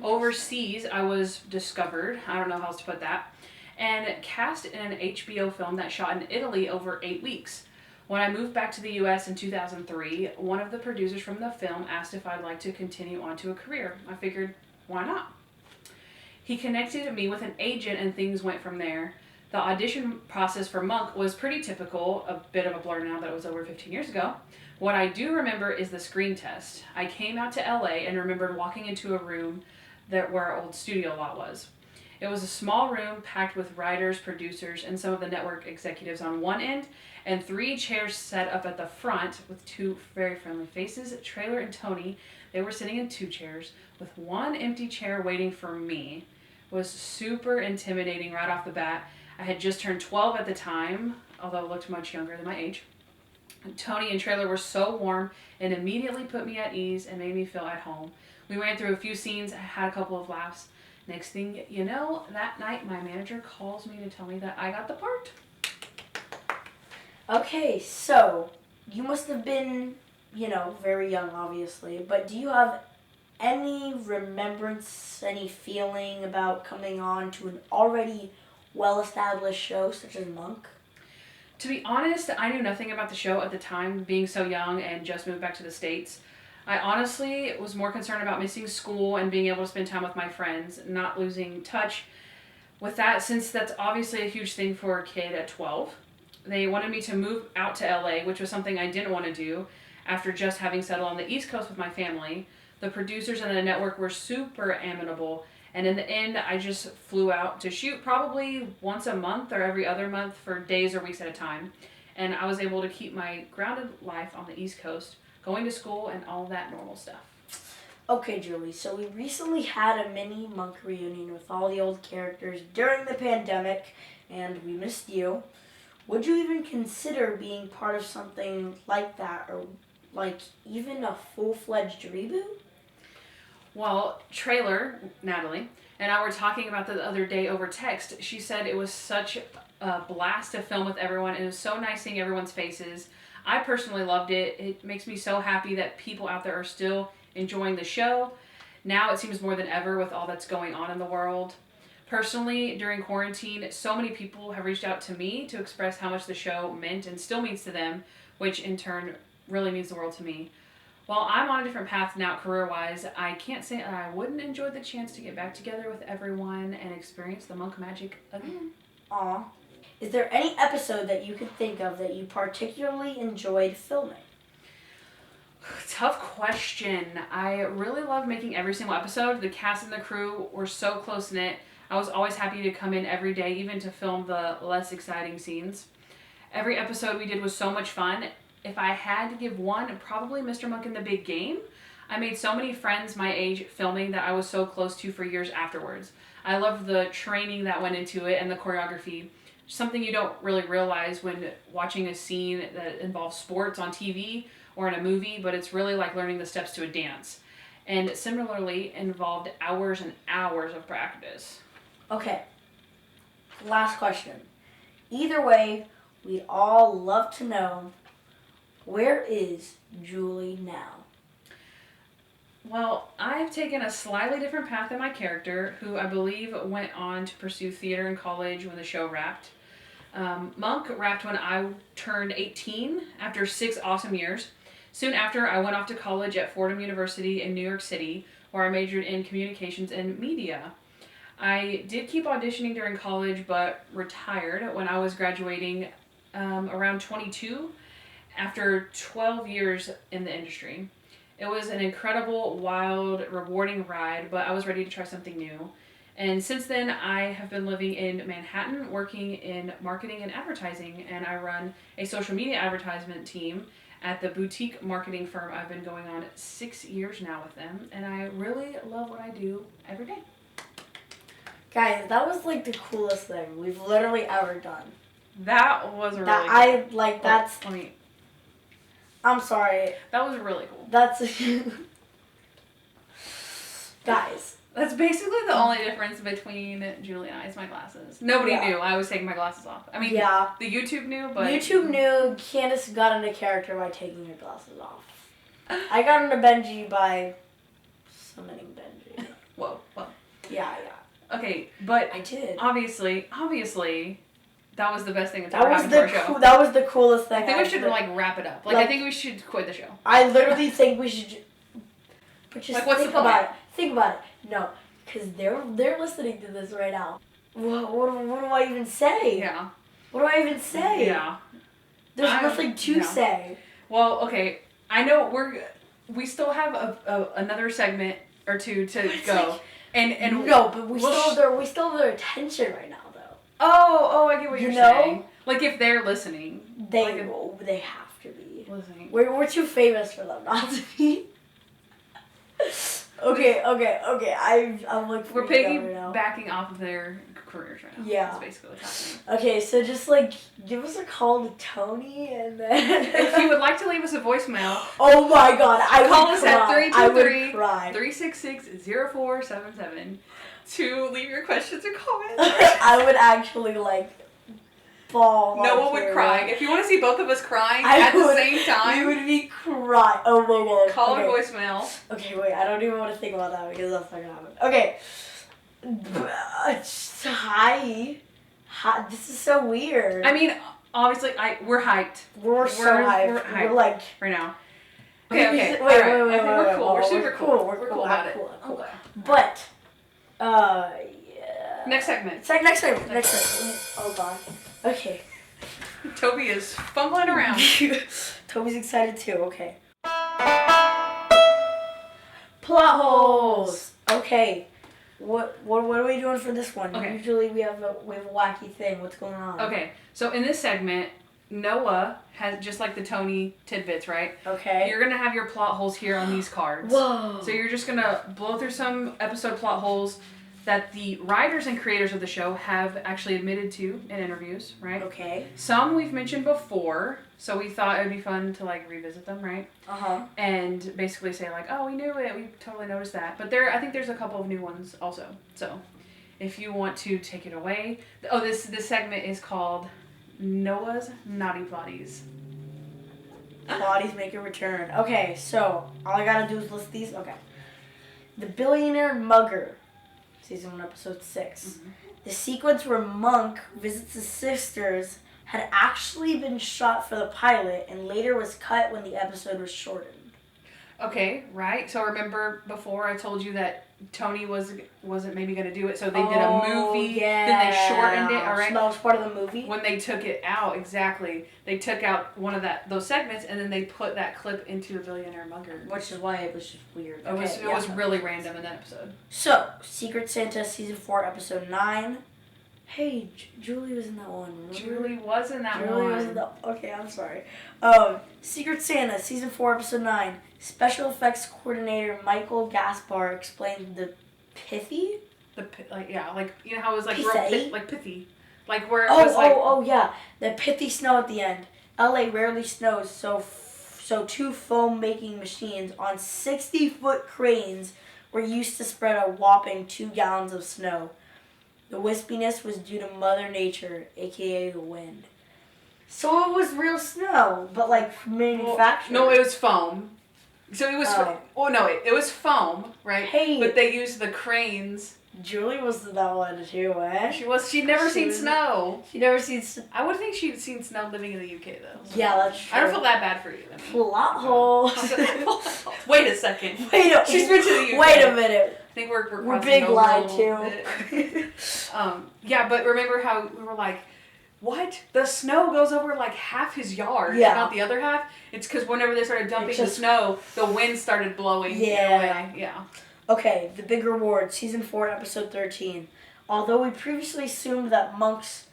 Overseas, I was discovered, I don't know how else to put that, and cast in an HBO film that shot in Italy over 8 weeks. When I moved back to the US in 2003, one of the producers from the film asked if I'd like to continue on to a career. I figured, why not? He connected me with an agent and things went from there. The audition process for Monk was pretty typical, a bit of a blur now that it was over 15 years ago. What I do remember is the screen test. I came out to LA and remembered walking into a room where our old studio lot was. It was a small room packed with writers, producers, and some of the network executives on one end, and 3 chairs set up at the front with 2 very friendly faces, Trailer and Tony. They were sitting in 2 chairs with 1 empty chair waiting for me. It was super intimidating right off the bat. I had just turned 12 at the time, although I looked much younger than my age. And Tony and Trailer were so warm and immediately put me at ease and made me feel at home. We ran through a few scenes, had a couple of laughs. Next thing you know, that night my manager calls me to tell me that I got the part. Okay, so you must have been, very young, obviously, but do you have any remembrance, any feeling about coming on to an already well-established show such as Monk? To be honest, I knew nothing about the show at the time, being so young and just moved back to the States. I honestly was more concerned about missing school and being able to spend time with my friends, not losing touch with that, since that's obviously a huge thing for a kid at 12. They wanted me to move out to LA, which was something I didn't want to do after just having settled on the East Coast with my family. The producers and the network were super amenable, and in the end, I just flew out to shoot probably once a month or every other month for days or weeks at a time. And I was able to keep my grounded life on the East Coast, going to school and all that normal stuff. Okay, Julie, so we recently had a mini Monk reunion with all the old characters during the pandemic, and we missed you. Would you even consider being part of something like that, or like even a full-fledged reboot? Well, Trailer, Natalie, and I were talking about the other day over text. She said it was such a blast to film with everyone. It was so nice seeing everyone's faces. I personally loved it. It makes me so happy that people out there are still enjoying the show. Now it seems more than ever with all that's going on in the world. Personally, during quarantine, so many people have reached out to me to express how much the show meant and still means to them, which in turn really means the world to me. While I'm on a different path now career-wise, I can't say I wouldn't enjoy the chance to get back together with everyone and experience the Monk magic again. Aw. Is there any episode that you could think of that you particularly enjoyed filming? Tough question. I really loved making every single episode. The cast and the crew were so close-knit. I was always happy to come in every day, even to film the less exciting scenes. Every episode we did was so much fun. If I had to give one, probably Mr. Monk in the Big Game. I made so many friends my age filming that I was so close to for years afterwards. I loved the training that went into it and the choreography. Something you don't really realize when watching a scene that involves sports on TV or in a movie, but it's really like learning the steps to a dance. And similarly involved hours and hours of practice. Okay, last question. Either way, we'd all love to know, where is Julie now? Well, I've taken a slightly different path than my character, who I believe went on to pursue theater in college when the show wrapped. Monk wrapped when I turned 18 after 6 awesome years. Soon after, I went off to college at Fordham University in New York City, where I majored in communications and media. I did keep auditioning during college, but retired when I was graduating around 22 after 12 years in the industry. It was an incredible, wild, rewarding ride, but I was ready to try something new. And since then, I have been living in Manhattan, working in marketing and advertising, and I run a social media advertisement team at the boutique marketing firm. I've been going on 6 years now with them, and I really love what I do every day. Guys, that was like the coolest thing we've literally ever done. That was really cool. That's... I mean, I'm sorry. that was really cool. That's... Guys. That's basically the only difference between Julie and I is my glasses. Nobody knew I was taking my glasses off. I mean, the YouTube knew, but... YouTube knew Kandyce got into character by taking her glasses off. I got into Benjy by summoning Benjy. Whoa. Yeah. Okay, but I did. Obviously, that was the best thing that's ever happened to our show. That was the coolest thing. I think we should wrap it up. I think we should quit the show. I literally think we should. But just what's think about it. Think about it. No, because they're listening to this right now. What do I even say? Yeah. What do I even say? Yeah. There's nothing to say. Well, okay. I know we still have another segment or two to go. And no, but we still have their attention right now, though. Oh, I get what you're saying. Like if they're listening, they have to be listening. We're too famous for them not to be. Okay. I'm like We're freaking out right now. piggybacking off of their careers right now. Yeah. That's basically what's happening. Okay, so just like give us a call to Tony and then. If you would like to leave us a voicemail, oh my God, call us at 323-366-0477 to leave your questions or comments. I would actually like fall. Noah would cry. If you want to see both of us crying at the same time, we would be crying. Oh my God. call our voicemail. Okay, wait. I don't even want to think about that because that's not gonna happen. Okay. Hi. This is so weird. I mean, obviously, we're hyped. We're so hyped. We're hyped. We're like. Right now. Okay. Wait. I think we're cool. We're super cool. We're cool about it. Cool. But, yeah. Next segment. Next segment. Oh God. Okay. Toby is fumbling around. Toby's excited too. Okay. Plot holes. Okay. What are we doing for this one? Okay. Usually we have a wacky thing. What's going on? Okay. So in this segment, Noah has, just like the Tony tidbits, right? Okay. You're gonna have your plot holes here on these cards. Whoa. So you're just gonna blow through some episode plot holes that the writers and creators of the show have actually admitted to in interviews, right? Okay. Some we've mentioned before, so we thought it would be fun to like revisit them, right? Uh-huh. And basically say like, oh, we knew it, we totally noticed that. But I think there's a couple of new ones also. So if you want to take it away. Oh, this segment is called Noah's Naughty Plotties. Bodies make a return. Okay, so all I gotta do is list these. Okay. The Billionaire Mugger. Season 1, episode 6. Mm-hmm. The sequence where Monk visits his sisters had actually been shot for the pilot and later was cut when the episode was shortened. Okay, right. So remember before I told you that Tony wasn't maybe going to do it, so they did a movie, yeah. Then they shortened it, all right? So that was part of the movie? When they took it out, exactly. They took out one of those segments and then they put that clip into the Billionaire Mugger. Which is why it was just weird. It was really random in that episode. So, Secret Santa Season 4, Episode 9. Hey, Julie was in that one. Remember? Julie was in that one. Julie was in that. Okay, I'm sorry. Secret Santa Season 4, Episode 9. Special Effects Coordinator Michael Gaspar explained the pithy? You know how it was like Pithy? real pithy. Like where it was like... Oh, yeah. The pithy snow at the end. LA rarely snows, so 2 foam-making machines on 60-foot cranes were used to spread a whopping 2 gallons of snow. The wispiness was due to Mother Nature, a.k.a. the wind. So it was real snow, but like manufactured. No, it was foam. So it was... it was foam, right? Hey. But they used the cranes... Julie was in that one too, eh? She'd never seen snow. She'd never seen snow. I would think she'd seen snow living in the UK though. So. Yeah, that's true. I don't feel that bad for you. Plot holes. Wait a second. She's been to the UK. Wait a minute. I think we're big lie too. Yeah, but remember how we were like, what? The snow goes over like half his yard, not the other half? It's because whenever they started dumping the snow, the wind started blowing away. Yeah. Okay, The Big Reward, Season 4, Episode 13. Although we previously assumed that Monk's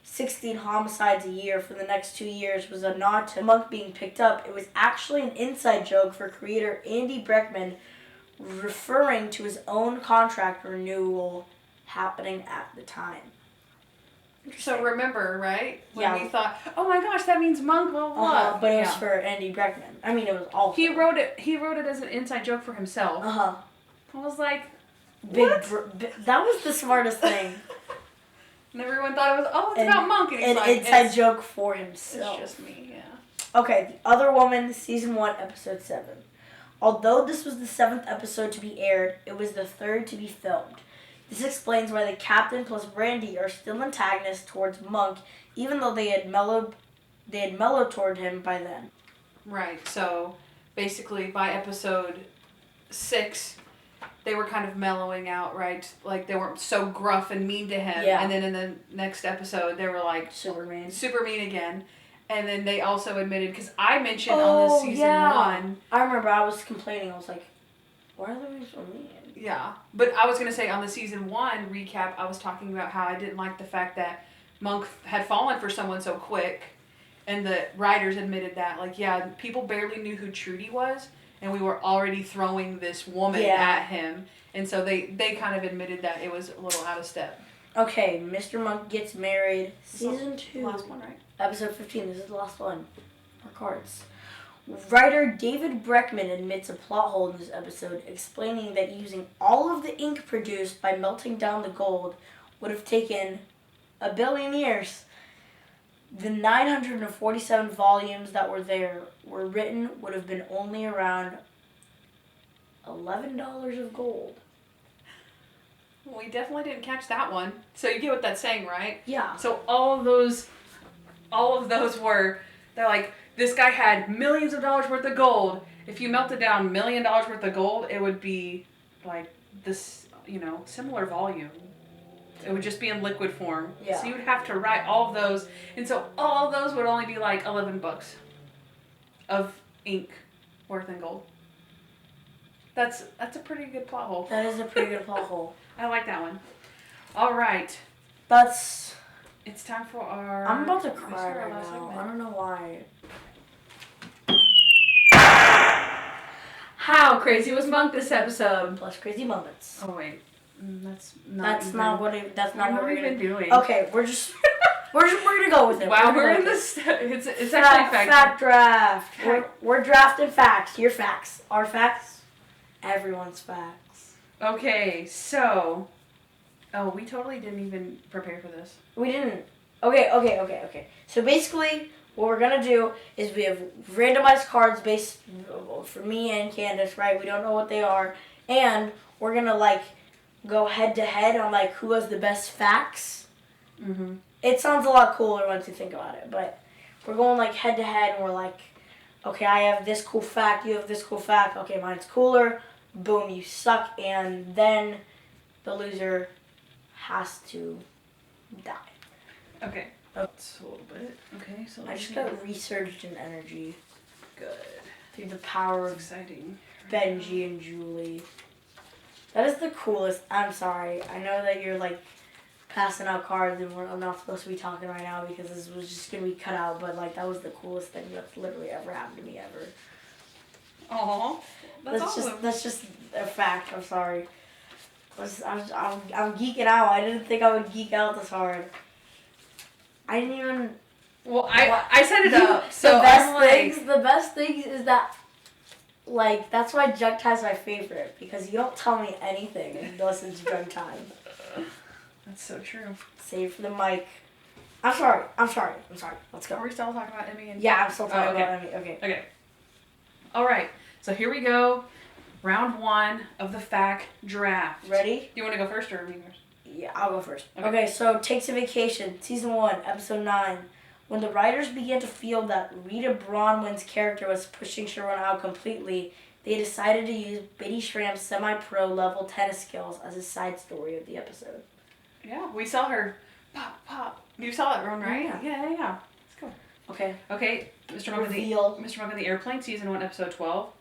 16 homicides a year for the next 2 years was a nod to Monk being picked up, it was actually an inside joke for creator Andy Breckman referring to his own contract renewal happening at the time. So remember, right? When we thought, oh my gosh, that means Monk, blah, blah. But it was for Andy Breckman. I mean, it was all. He wrote it as an inside joke for himself. Uh-huh. I was like, that was the smartest thing. And everyone thought it was, it's about Monk. And an inside joke for himself. It's just me, yeah. Okay, The Other Woman, Season 1, Episode 7. Although this was the 7th episode to be aired, it was the 3rd to be filmed. This explains why the captain plus Brandy are still antagonists towards Monk, even though they had mellowed toward him by then. Right, so basically by episode 6... they were kind of mellowing out, right? Like, they weren't so gruff and mean to him. Yeah. And then in the next episode, they were like... super mean again. And then they also admitted... because I mentioned on the season 1... I remember I was complaining. I was like, why are they so mean? Yeah. But I was going to say, on the season 1 recap, I was talking about how I didn't like the fact that Monk had fallen for someone so quick. And the writers admitted that. Like, yeah, people barely knew who Trudy was and we were already throwing this woman at him. And so they kind of admitted that it was a little out of step. Okay, Mr. Monk Gets Married, Season 2. The last one, right? Episode 15. This is the last one. Our cards. Writer David Breckman admits a plot hole in this episode, explaining that using all of the ink produced by melting down the gold would have taken 1 billion years. The 947 volumes that were there were written would have been only around $11 of gold. Well, we definitely didn't catch that one. So you get what that's saying, right? Yeah. So all of those were, they're like, this guy had millions of dollars worth of gold. If you melted down $1 million worth of gold, it would be like this, similar volume. It would just be in liquid form. Yeah. So you would have to write all of those. And so all of those would only be like $11 of ink worth in gold. That's a pretty good plot hole. That is a pretty good plot hole. I like that one. All right. It's time for our... I'm about to cry right now. Segment. I don't know why. How crazy was Monk this episode? Plus crazy moments. Oh wait, that's not what we're gonna doing. Okay, we're gonna go with it. Wow, we're in this. It's actually fact draft. We're drafting facts. Your facts. Our facts. Everyone's facts. Okay, so. Oh, we totally didn't even prepare for this. We didn't. Okay. So basically, what we're gonna do is we have randomized cards based for me and Kandyce, right? We don't know what they are, and we're gonna go head to head on who has the best facts. Mhm. It sounds a lot cooler once you think about it, but we're going head to head, and we're okay, I have this cool fact, you have this cool fact. Okay, mine's cooler. Boom, you suck, and then the loser has to die. Okay. That's a little bit. Okay, so I just got resurged in energy. Good. Through the power of Exciting. Benjy and Julie. That is the coolest. I'm sorry. I know that you're passing out cards and I'm not supposed to be talking right now because this was just going to be cut out, but that was the coolest thing that's literally ever happened to me ever. Aww. That's awesome. That's just a fact. I'm sorry. I'm geeking out. I didn't think I would geek out this hard. I didn't even. Well, I set it up. So the best things is that, that's why Junk Time's my favorite, because you don't tell me anything unless it's Junk Time. That's so true. Save for the mic. I'm sorry. Let's go. Are we still talking about Emmy and... Yeah, I'm still talking okay. about Emmy. Okay. All right. So here we go. Round 1 of the fact draft. Ready? You want to go first or me first? Yeah, I'll go first. Okay, so Takes a Vacation, Season 1, Episode 9. When the writers began to feel that Rita Bronwyn's character was pushing Sharon out completely, they decided to use Bitty Schramm's semi-pro level tennis skills as a side story of the episode. Yeah, we saw her pop. You saw that one, right? Yeah. Let's go. Okay, Mr. Monk of the Airplane, Season 1, Episode 12.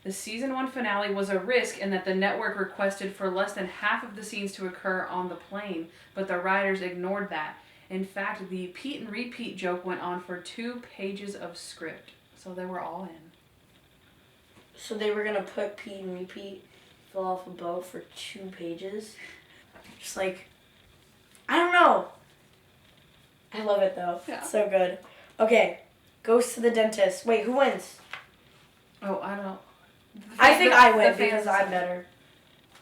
The Season 1 finale was a risk in that the network requested for less than half of the scenes to occur on the plane, but the writers ignored that. In fact, the Pete and repeat joke went on for 2 pages of script, so they were all in. So they were going to put Pete and repeat fell off a boat for 2 pages? Just I don't know. I love it though. Yeah. It's so good. Okay, Goes to the Dentist. Wait, who wins? Oh, I don't... I think I win because I'm better.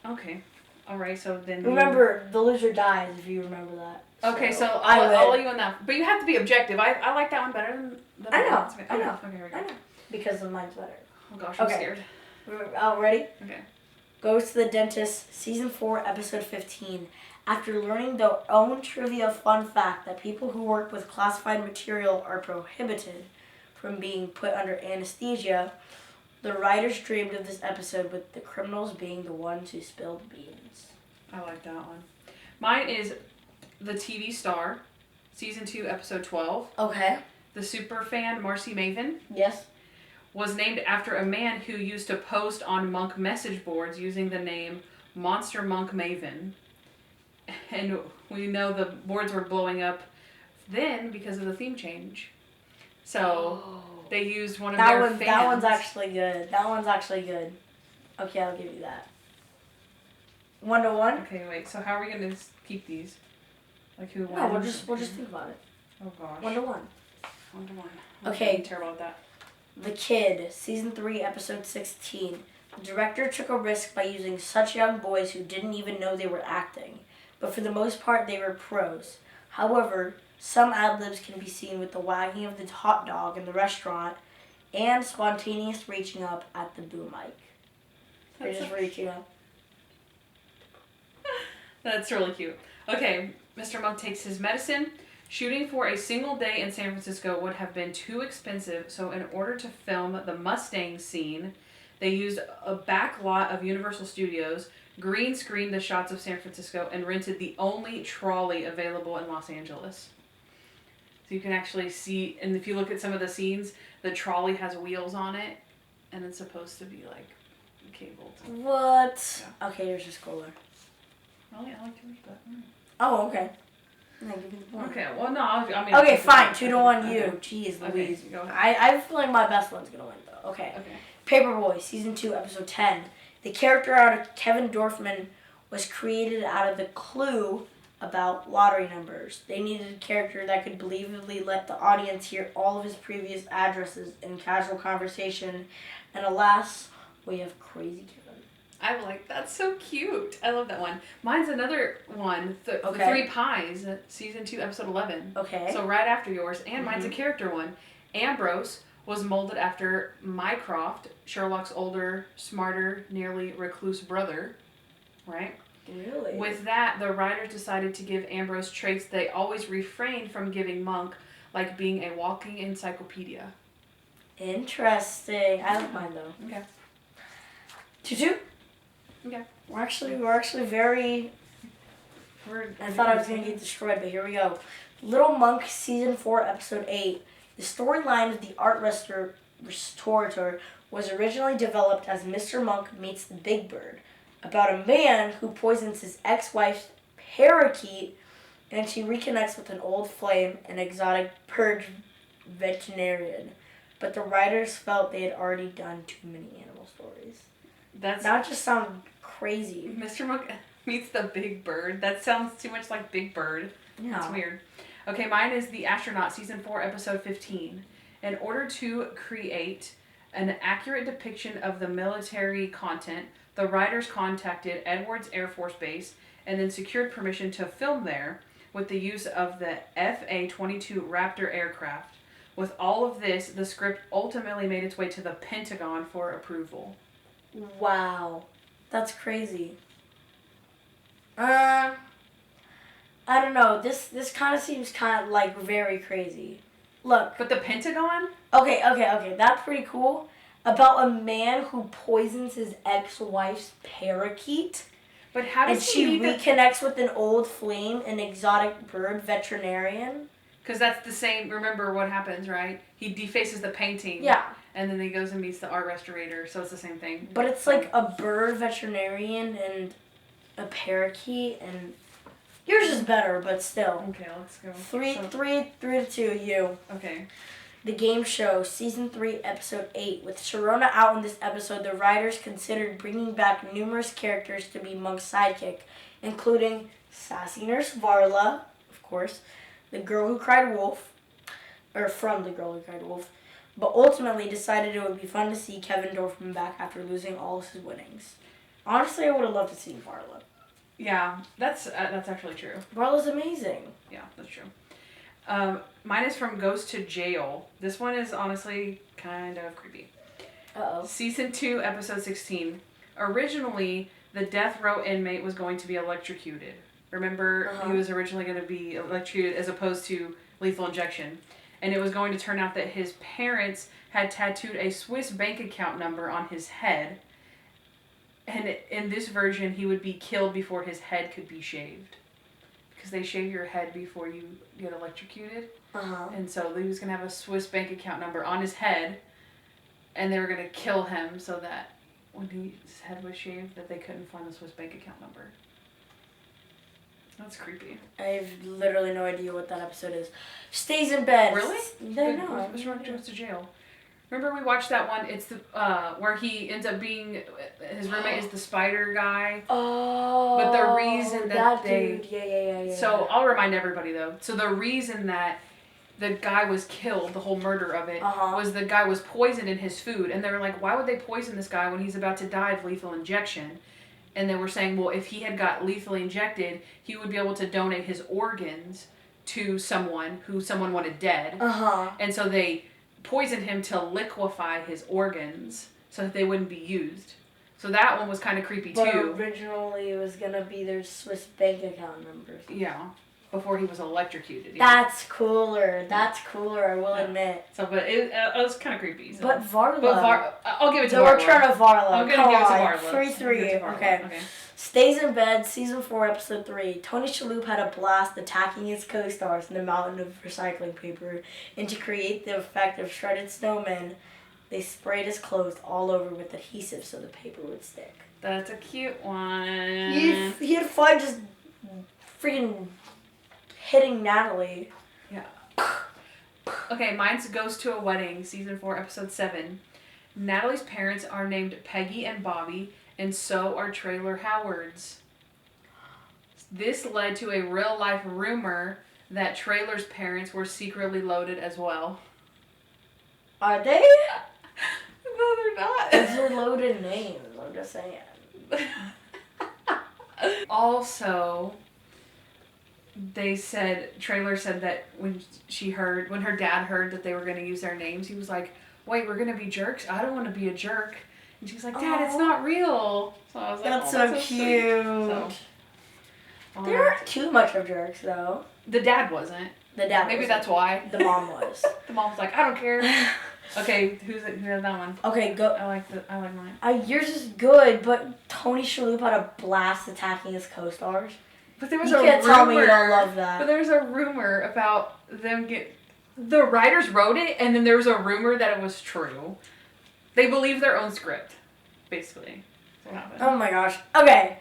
Okay. All right, so then... Remember, the loser dies if you remember that. Okay, so I'll let you on that. But you have to be objective. I like that one better than the I know. Okay, here we go. I know. Because mine's better. Oh gosh, I'm scared. Ready? Okay. Goes to the Dentist, Season 4, Episode 15. After learning their own trivia fun fact that people who work with classified material are prohibited from being put under anesthesia, the writers dreamed of this episode with the criminals being the ones who spilled beans. I like that one. Mine is The TV Star, Season 2, Episode 12. Okay. The superfan Marcy Maven Yes. was named after a man who used to post on Monk message boards using the name Monster Monk Maven. And we know the boards were blowing up then because of the theme change. So they used one of That their one. fans. That one's actually good. That one's actually good. Okay, I'll give you that. 1 to 1. Okay, wait. So how are we gonna keep these? Like who wins? No, we'll just think about it. Oh gosh. 1 to 1. 1 to 1. Okay. I'm terrible at that. The Kid, season 3, episode 16. The director took a risk by using such young boys who didn't even know they were acting, but for the most part they were pros. However, some ad-libs can be seen with the wagging of the hot dog in the restaurant and spontaneous reaching up at the boom mic. They're just reaching up. That's really cute. Okay, Mr. Monk takes his medicine. Shooting for a single day in San Francisco would have been too expensive, so in order to film the Mustang scene, they used a back lot of Universal Studios, green screened the shots of San Francisco, and rented the only trolley available in Los Angeles. So you can actually see, and if you look at some of the scenes, the trolley has wheels on it, and it's supposed to be like cabled. What? Yeah. Okay, yours is cooler. Really? I like to read that. Oh, okay. No, give me the point. Okay, well, no, I mean... Okay, fine. 2 to 1 you. Okay. Jeez Okay, Louise. go ahead. I feel like my best one's going to win, though. Okay. Okay. Paperboy, season 2, episode 10. The character out of Kevin Dorfman was created out of the clue about lottery numbers. They needed a character that could believably let the audience hear all of his previous addresses in casual conversation. And alas, we have Crazy Kevin. I'm like, that's so cute. I love that one. Mine's another one. The Okay. Three Pies, season 2, episode 11. Okay. So right after yours, and mine's a character one. Ambrose was molded after Mycroft, Sherlock's older, smarter, nearly recluse brother, right? Really? With that, the writers decided to give Ambrose traits they always refrained from giving Monk, like being a walking encyclopedia. Interesting. I like mine, though. Okay. 2-2? Okay. We're actually very... I thought I was going to get destroyed, but here we go. Little Monk, season 4, episode 8. The storyline of the art restorator was originally developed as Mr. Monk Meets the Big Bird, about a man who poisons his ex-wife's parakeet, and she reconnects with an old flame, an exotic bird veterinarian. But the writers felt they had already done too many animal stories. That just sounds crazy. Mr. Monk Meets the Big Bird. That sounds too much like Big Bird. Yeah. That's weird. Okay, mine is The Astronaut, season 4, episode 15. In order to create an accurate depiction of the military content, the writers contacted Edwards Air Force Base and then secured permission to film there with the use of the FA-22 Raptor aircraft. With all of this, the script ultimately made its way to the Pentagon for approval. Wow. That's crazy. I don't know. This kind of seems kind of like very crazy. Look. But the Pentagon? Okay. That's pretty cool. About a man who poisons his ex-wife's parakeet. But how does she reconnects with an old flame, an exotic bird veterinarian? Because that's the same. Remember what happens, right? He defaces the painting. Yeah. And then he goes and meets the art restorator, so it's the same thing. But it's like a bird veterinarian and a parakeet, and yours is better, but still. Okay, let's go. 3 to 2, you. Okay. The Game Show, season 3, episode 8. With Sharona out in this episode, the writers considered bringing back numerous characters to be Monk's sidekick, including sassy nurse Varla, of course, the girl who cried wolf, or from the girl who cried wolf, but ultimately decided it would be fun to see Kevin Dorfman back after losing all of his winnings. Honestly, I would have loved to see Varla. Yeah, that's actually true. Varla's amazing. Yeah, that's true. Mine is from Goes to Jail. This one is honestly kind of creepy. Uh-oh. Season 2, episode 16. Originally, the death row inmate was going to be electrocuted. Remember, he was originally going to be electrocuted as opposed to lethal injection. And it was going to turn out that his parents had tattooed a Swiss bank account number on his head. And in this version, he would be killed before his head could be shaved. Because they shave your head before you get electrocuted. And so he was going to have a Swiss bank account number on his head. And they were going to kill him so that when his head was shaved, that they couldn't find the Swiss bank account number. That's creepy. I have literally no idea what that episode is. Stays in bed. Really? No. Mr. Monk goes to jail. Remember we watched that one? It's the where he ends up being his roommate is the spider guy. Oh. But the reason that they dude. Yeah. So I'll remind everybody though. So the reason that the guy was killed, the whole murder of it, was the guy was poisoned in his food, and they were like, why would they poison this guy when he's about to die of lethal injection? And they were saying, well, if he had got lethally injected, he would be able to donate his organs to someone who someone wanted dead. And so they poisoned him to liquefy his organs so that they wouldn't be used. So that one was kind of creepy too. But originally it was gonna be their Swiss bank account numbers. Yeah, before he was electrocuted. Yeah. That's cooler. I will admit. So, but it was kind of creepy. So. But Varla. I'll give it to The Varla. return of Varla. I'm gonna give it to Varla. 3-3. Okay. Stays in bed, season 4, episode 3. Tony Shalhoub had a blast attacking his co-stars in a mountain of recycling paper, and to create the effect of shredded snowmen, they sprayed his clothes all over with adhesive so the paper would stick. That's a cute one. He had fun just freaking hitting Natalie. Yeah. Okay, mine goes to a wedding, season 4, episode 7. Natalie's parents are named Peggy and Bobby, and so are Traylor Howard's. This led to a real-life rumor that Traylor's parents were secretly loaded as well. Are they? No, they're not. Those are loaded names, I'm just saying. Also, Traylor said that when her dad heard that they were going to use their names, he was like, wait, we're going to be jerks? I don't want to be a jerk. And she's like, Dad, it's not real. So I was like, that's so cute. So, they aren't too much of jerks, though. The dad wasn't. The dad Maybe wasn't. that's why. The mom was. The mom was like, I don't care. Okay, who has that one? Okay, go. I like mine. Yours is good, but Tony Shalhoub had a blast attacking his co-stars. But there was you can't tell me you don't love that. But there's a rumor about them the writers wrote it, and then there was a rumor that it was true. They believe their own script, basically. That's what happened. Oh my gosh. Okay.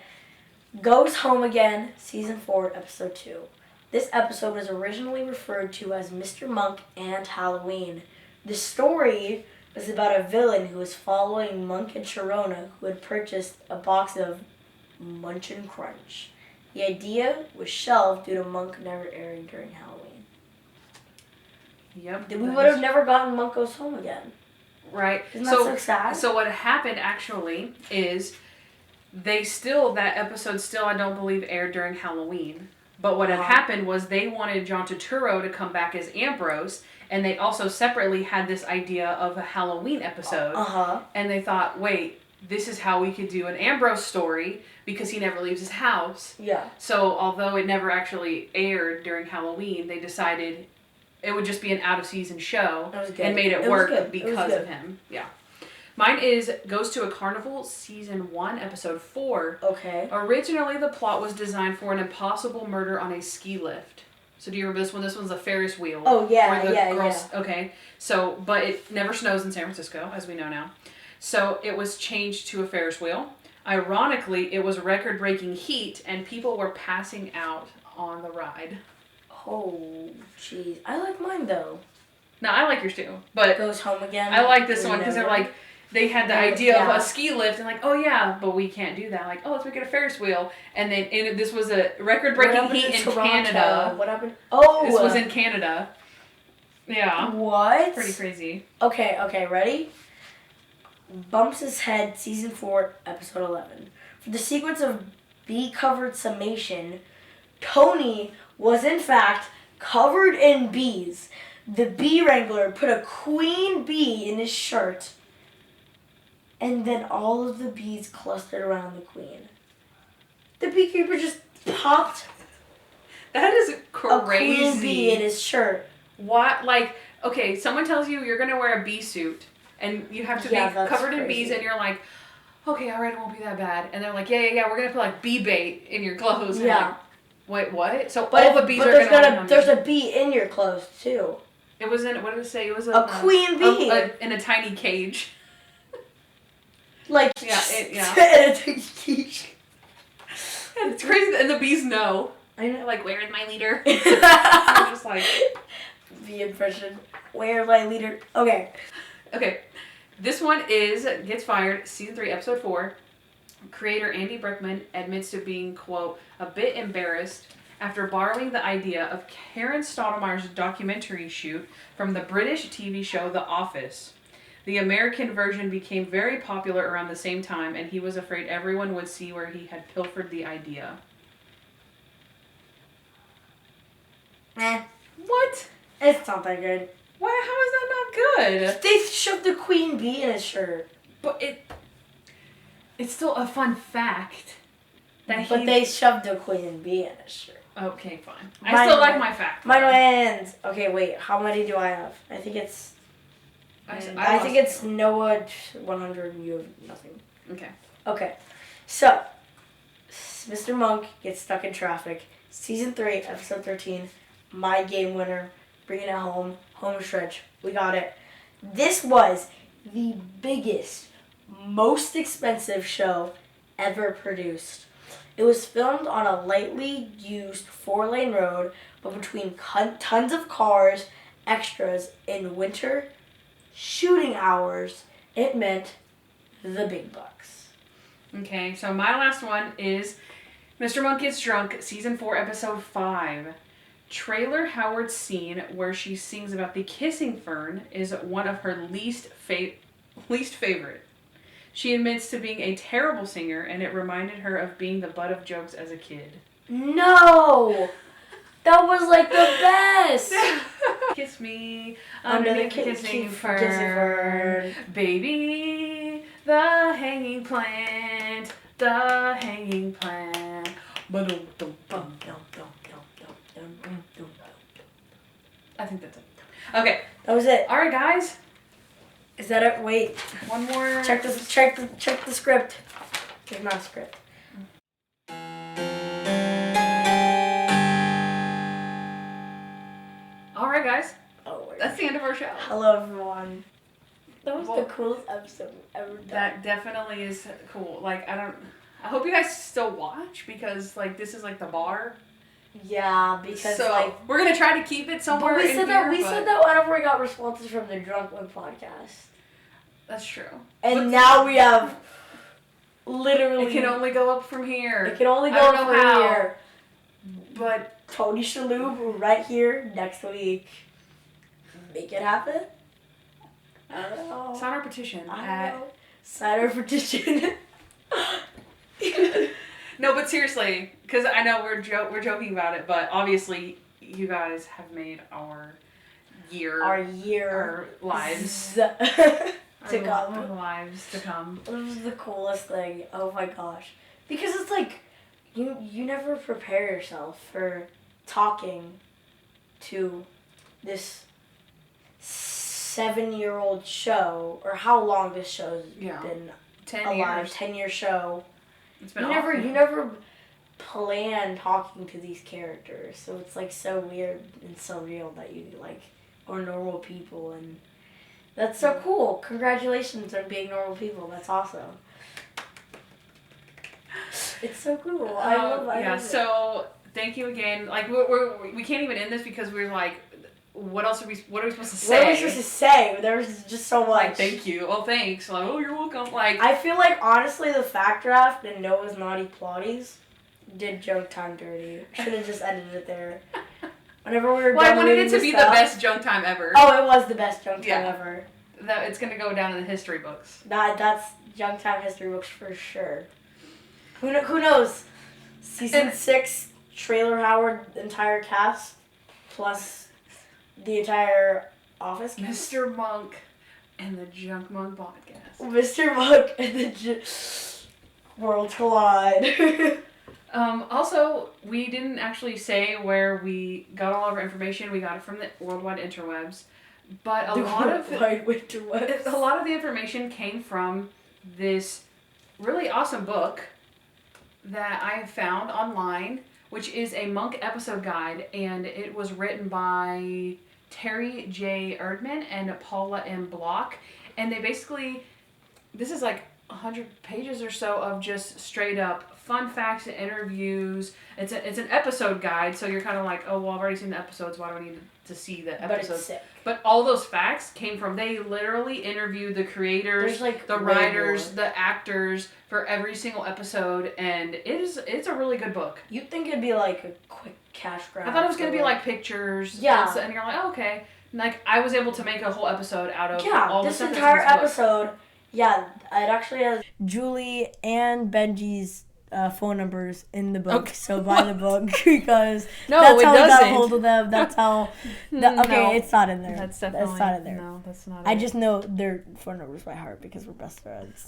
Goes Home Again, season 4, episode 2. This episode was originally referred to as Mr. Monk and Halloween. The story was about a villain who was following Monk and Sharona, who had purchased a box of Munch and Crunch. The idea was shelved due to Monk never airing during Halloween. Yep. We would have never gotten Monk Goes Home Again. Right. Isn't that so sad? So what happened actually is that episode still, I don't believe, aired during Halloween. But what had happened was they wanted John Turturro to come back as Ambrose, and they also separately had this idea of a Halloween episode. And they thought, wait, this is how we could do an Ambrose story because he never leaves his house. Yeah. So although it never actually aired during Halloween, they decided it would just be an out-of-season show and made it work because of him. Yeah. Mine goes to a Carnival, season 1, episode 4. Okay. Originally, the plot was designed for an impossible murder on a ski lift. So do you remember this one? This one's a Ferris wheel. Oh, yeah, yeah. Okay. So, but it never snows in San Francisco, as we know now. So it was changed to a Ferris wheel. Ironically, it was record-breaking heat, and people were passing out on the ride. Oh, jeez. I like mine, though. No, I like yours too. But Goes Home Again. I like this one because they're like, they had the idea of a ski lift and like, oh yeah, but we can't do that. Like, oh, let's make it a Ferris wheel. And then this was a record-breaking heat in Canada. What happened? Oh! This was in Canada. Yeah. What? Pretty crazy. Okay, ready? Bumps His Head, season 4, episode 11. For the sequence of bee-covered summation, Tony was in fact covered in bees. The bee wrangler put a queen bee in his shirt, and then all of the bees clustered around the queen. The beekeeper just popped that is crazy. A queen bee in his shirt. What? Like, okay, someone tells you you're going to wear a bee suit, and you have to be covered in bees, and you're like, okay, all right, it won't be that bad. And they're like, yeah, we're going to put like bee bait in your clothes. Yeah. Wait, what? So but all the bees are going to there's a bee in your clothes, too. It was in, what did it say? It was a queen bee. In a tiny cage. Like, yeah. in a tiny cage. And it's crazy, and the bees know. I know. They're like, where is my leader? I'm just like... The impression. Where is my leader? Okay. Okay, this one is Gets Fired, Season 3, Episode 4. Creator Andy Brickman admits to being, quote, a bit embarrassed after borrowing the idea of Karen Stottlemeyer's documentary shoot from the British TV show The Office. The American version became very popular around the same time, and he was afraid everyone would see where he had pilfered the idea. What? It's not that good. Why? How is that not good? They shoved the queen bee in his shirt. But it's still a fun fact. But they shoved the queen bee in his shirt. Okay, fine. I still like my fact. Mine wins. Okay, wait. How many do I have? I think it's... I think it's Noah 100 and you have nothing. Okay. Okay. So, Mr. Monk gets stuck in traffic. Season 3, Episode 13. My game winner. Bringing it home. Home stretch. We got it. This was the biggest, most expensive show ever produced. It was filmed on a lightly used 4-lane road, but between tons of cars, extras, in winter, shooting hours, it meant the big bucks. Okay, so my last one is Mr. Monk Gets Drunk, Season 4, Episode 5. Trailer Howard's scene where she sings about the kissing fern is one of her least favorite. She admits to being a terrible singer, and it reminded her of being the butt of jokes as a kid. No! That was like the best! Kiss me under the kissing fern. Baby, the hanging plant. The hanging plant. I think that's it. Okay. That was it. All right, guys. Is that it? Wait. One more. Check the script. It's not a script. All right, guys. Oh, that's the end of our show. Hello, everyone. That was the coolest episode ever done. That definitely is cool. Like, I hope you guys still watch because, like, this is like the bar. Yeah, because we're gonna try to keep it somewhere. But we said that whenever we got responses from the Drunk One podcast. That's true. And now we have literally. It can only go up from here. It can only go up from here. But Tony Shalhoub right here next week. Make it happen. I don't know. Sign our petition. Sign our petition. No, but seriously, because I know we're joking about it, but obviously you guys have made our lives to come. It was the coolest thing. Oh my gosh, because it's like you never prepare yourself for talking to this 7-year-old show, or how long this show's been 10 years. 10-year show. It's been you never plan talking to these characters, so it's like so weird and so real that you like are normal people, and that's so cool. Congratulations on being normal people. That's awesome. It's so cool. I love it. So thank you again. Like we can't even end this because we're like, what are we supposed to say? What are we supposed to say? There's just so much. Like, thank you. Oh, thanks. Like, oh, you're welcome. Like, I feel like, honestly, the fact draft and Noah's Naughty Plotties did Junk Time dirty. Should have just ended it there. Whenever we were done, I wanted it to be the best Junk Time ever. Oh, it was the best Junk Time ever. That it's gonna go down in the history books. That's Junk Time history books for sure. Who knows? Season 6, Trailer Howard entire cast, plus the entire Office cast. Mr. Monk and the Junk Monk podcast. Mr. Monk and the Worlds Collide. Also, we didn't actually say where we got all of our information. We got it from the worldwide interwebs. But a lot of the information came from this really awesome book that I found online, which is a Monk episode guide, and it was written by Terry J. Erdman and Paula M. Block, and they basically, this is like 100 pages or so of just straight up fun facts and interviews. It's an episode guide, so you're kind of like, oh, well, I've already seen the episodes. Why do I need to see the episodes? But it's sick. But all those facts came from, they literally interviewed the creators, the writers, the actors for every single episode, and it's a really good book. You'd think it'd be like a quick cash grab. I thought it was going to be like pictures. Yeah. And you're like, oh, okay. And like, I was able to make a whole episode out of all the stuff. This entire episode, it actually has Julie and Benjy's phone numbers in the book. Okay. So buy the book because that's how we got a hold of them. That's how. It's not in there. That's definitely not in there. No, that's not. I just know their phone numbers by heart because we're best friends.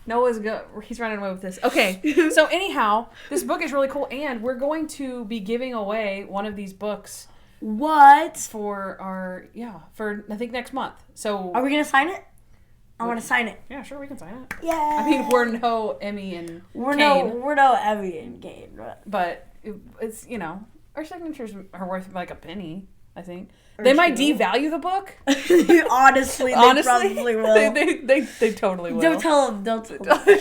Noah's he's running away with this. Okay, so anyhow, this book is really cool, and we're going to be giving away one of these books. What? For I think next month. So are we gonna sign it? I want to sign it. Yeah, sure, we can sign it. Yeah. I mean, we're no Emmy and Kane. We're no Emmy and Kane. But it's, our signatures are worth like a penny, I think. They might devalue the book. Honestly, they probably will. They totally will. Don't tell them. Don't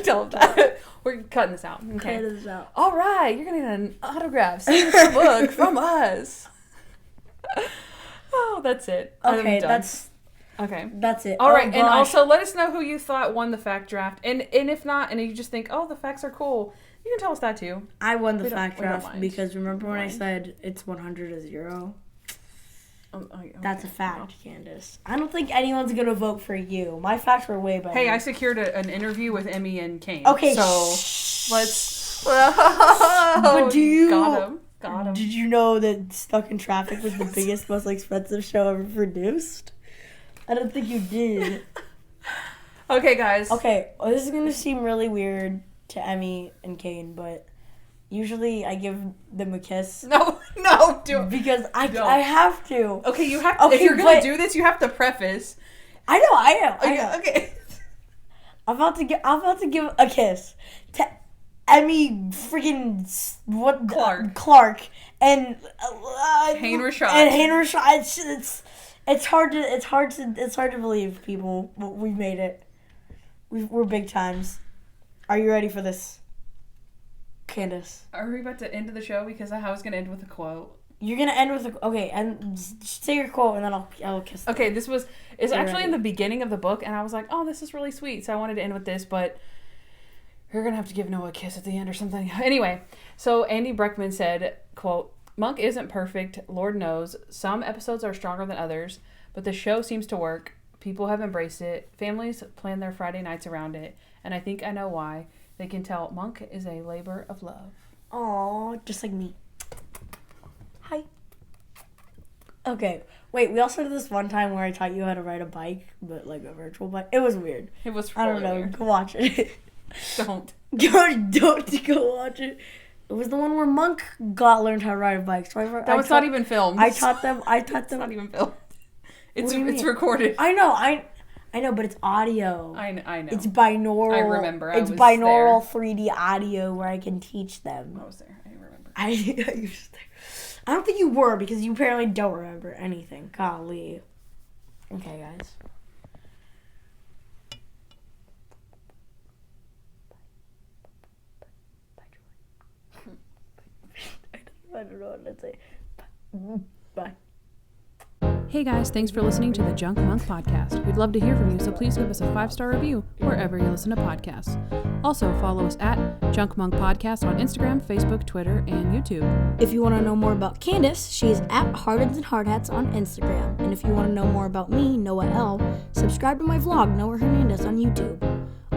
tell them that. We're cutting this out. Okay. Cut this out. All right, you're getting an autograph signature book from us. Oh, that's it. Okay, that's it. All right, and also let us know who you thought won the fact draft, and if not, and you just think, oh, the facts are cool, you can tell us that too. I won the fact draft because remember when I said it's 100-0? Okay. That's a fact, Kandyce. I don't think anyone's gonna vote for you. My facts were way better. Hey, I secured an interview with Emmy and Kane. Okay, so let's. But do you? Got him. Did you know that Stuck in Traffic was the biggest, most expensive show ever produced? I don't think you did. Okay, guys. Okay, this is gonna seem really weird to Emmy and Kane, but usually I give them a kiss. No, do it. Because I have to. Okay, you have to. Okay, if you're gonna do this, you have to preface. I know. Okay. I'm about to give a kiss to Emmy freaking Clarke and Kane Ritchotte. And Kane Ritchotte. It's hard to believe, people. We've made it. We're big times. Are you ready for this, Kandyce? Are we about to end the show? Because I was gonna end with a quote. You're gonna end with and say your quote, and then I'll kiss. Okay, it's actually in the beginning of the book, and I was like, oh, this is really sweet, so I wanted to end with this, but you're gonna have to give Noah a kiss at the end or something. Anyway, so Andy Breckman said, quote, "Monk isn't perfect, Lord knows. Some episodes are stronger than others, but the show seems to work. People have embraced it. Families plan their Friday nights around it, and I think I know why. They can tell Monk is a labor of love." Aw, just like me. Hi. Okay, wait, we also did this one time where I taught you how to ride a bike, but like a virtual bike. It was weird. It was really weird. I don't know, go watch it. Don't go watch it. It was the one where Monk learned how to ride a bike. So that was not even filmed. I taught them. It's not even filmed. It's recorded. I know, but it's audio. I know. It's binaural. I remember. It's binaural 3D audio where I can teach them. I was there. I remember. I was there. I don't think you were because you apparently don't remember anything. Golly. Okay, guys. I don't know what to say. Bye. Hey guys, thanks for listening to the Junk Monk Podcast. We'd love to hear from you, so please give us a 5-star review wherever you listen to podcasts. Also, follow us at Junk Monk Podcast on Instagram, Facebook, Twitter, and YouTube. If you want to know more about Kandyce, she's at Hardens and Hardhats on Instagram. And if you want to know more about me, Noah L., subscribe to my vlog, Noah Hernandez, on YouTube.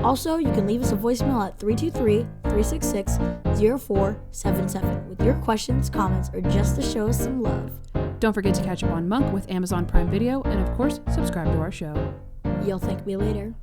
Also, you can leave us a voicemail at 323-366-0477 with your questions, comments, or just to show us some love. Don't forget to catch up on Monk with Amazon Prime Video, and of course, subscribe to our show. You'll thank me later.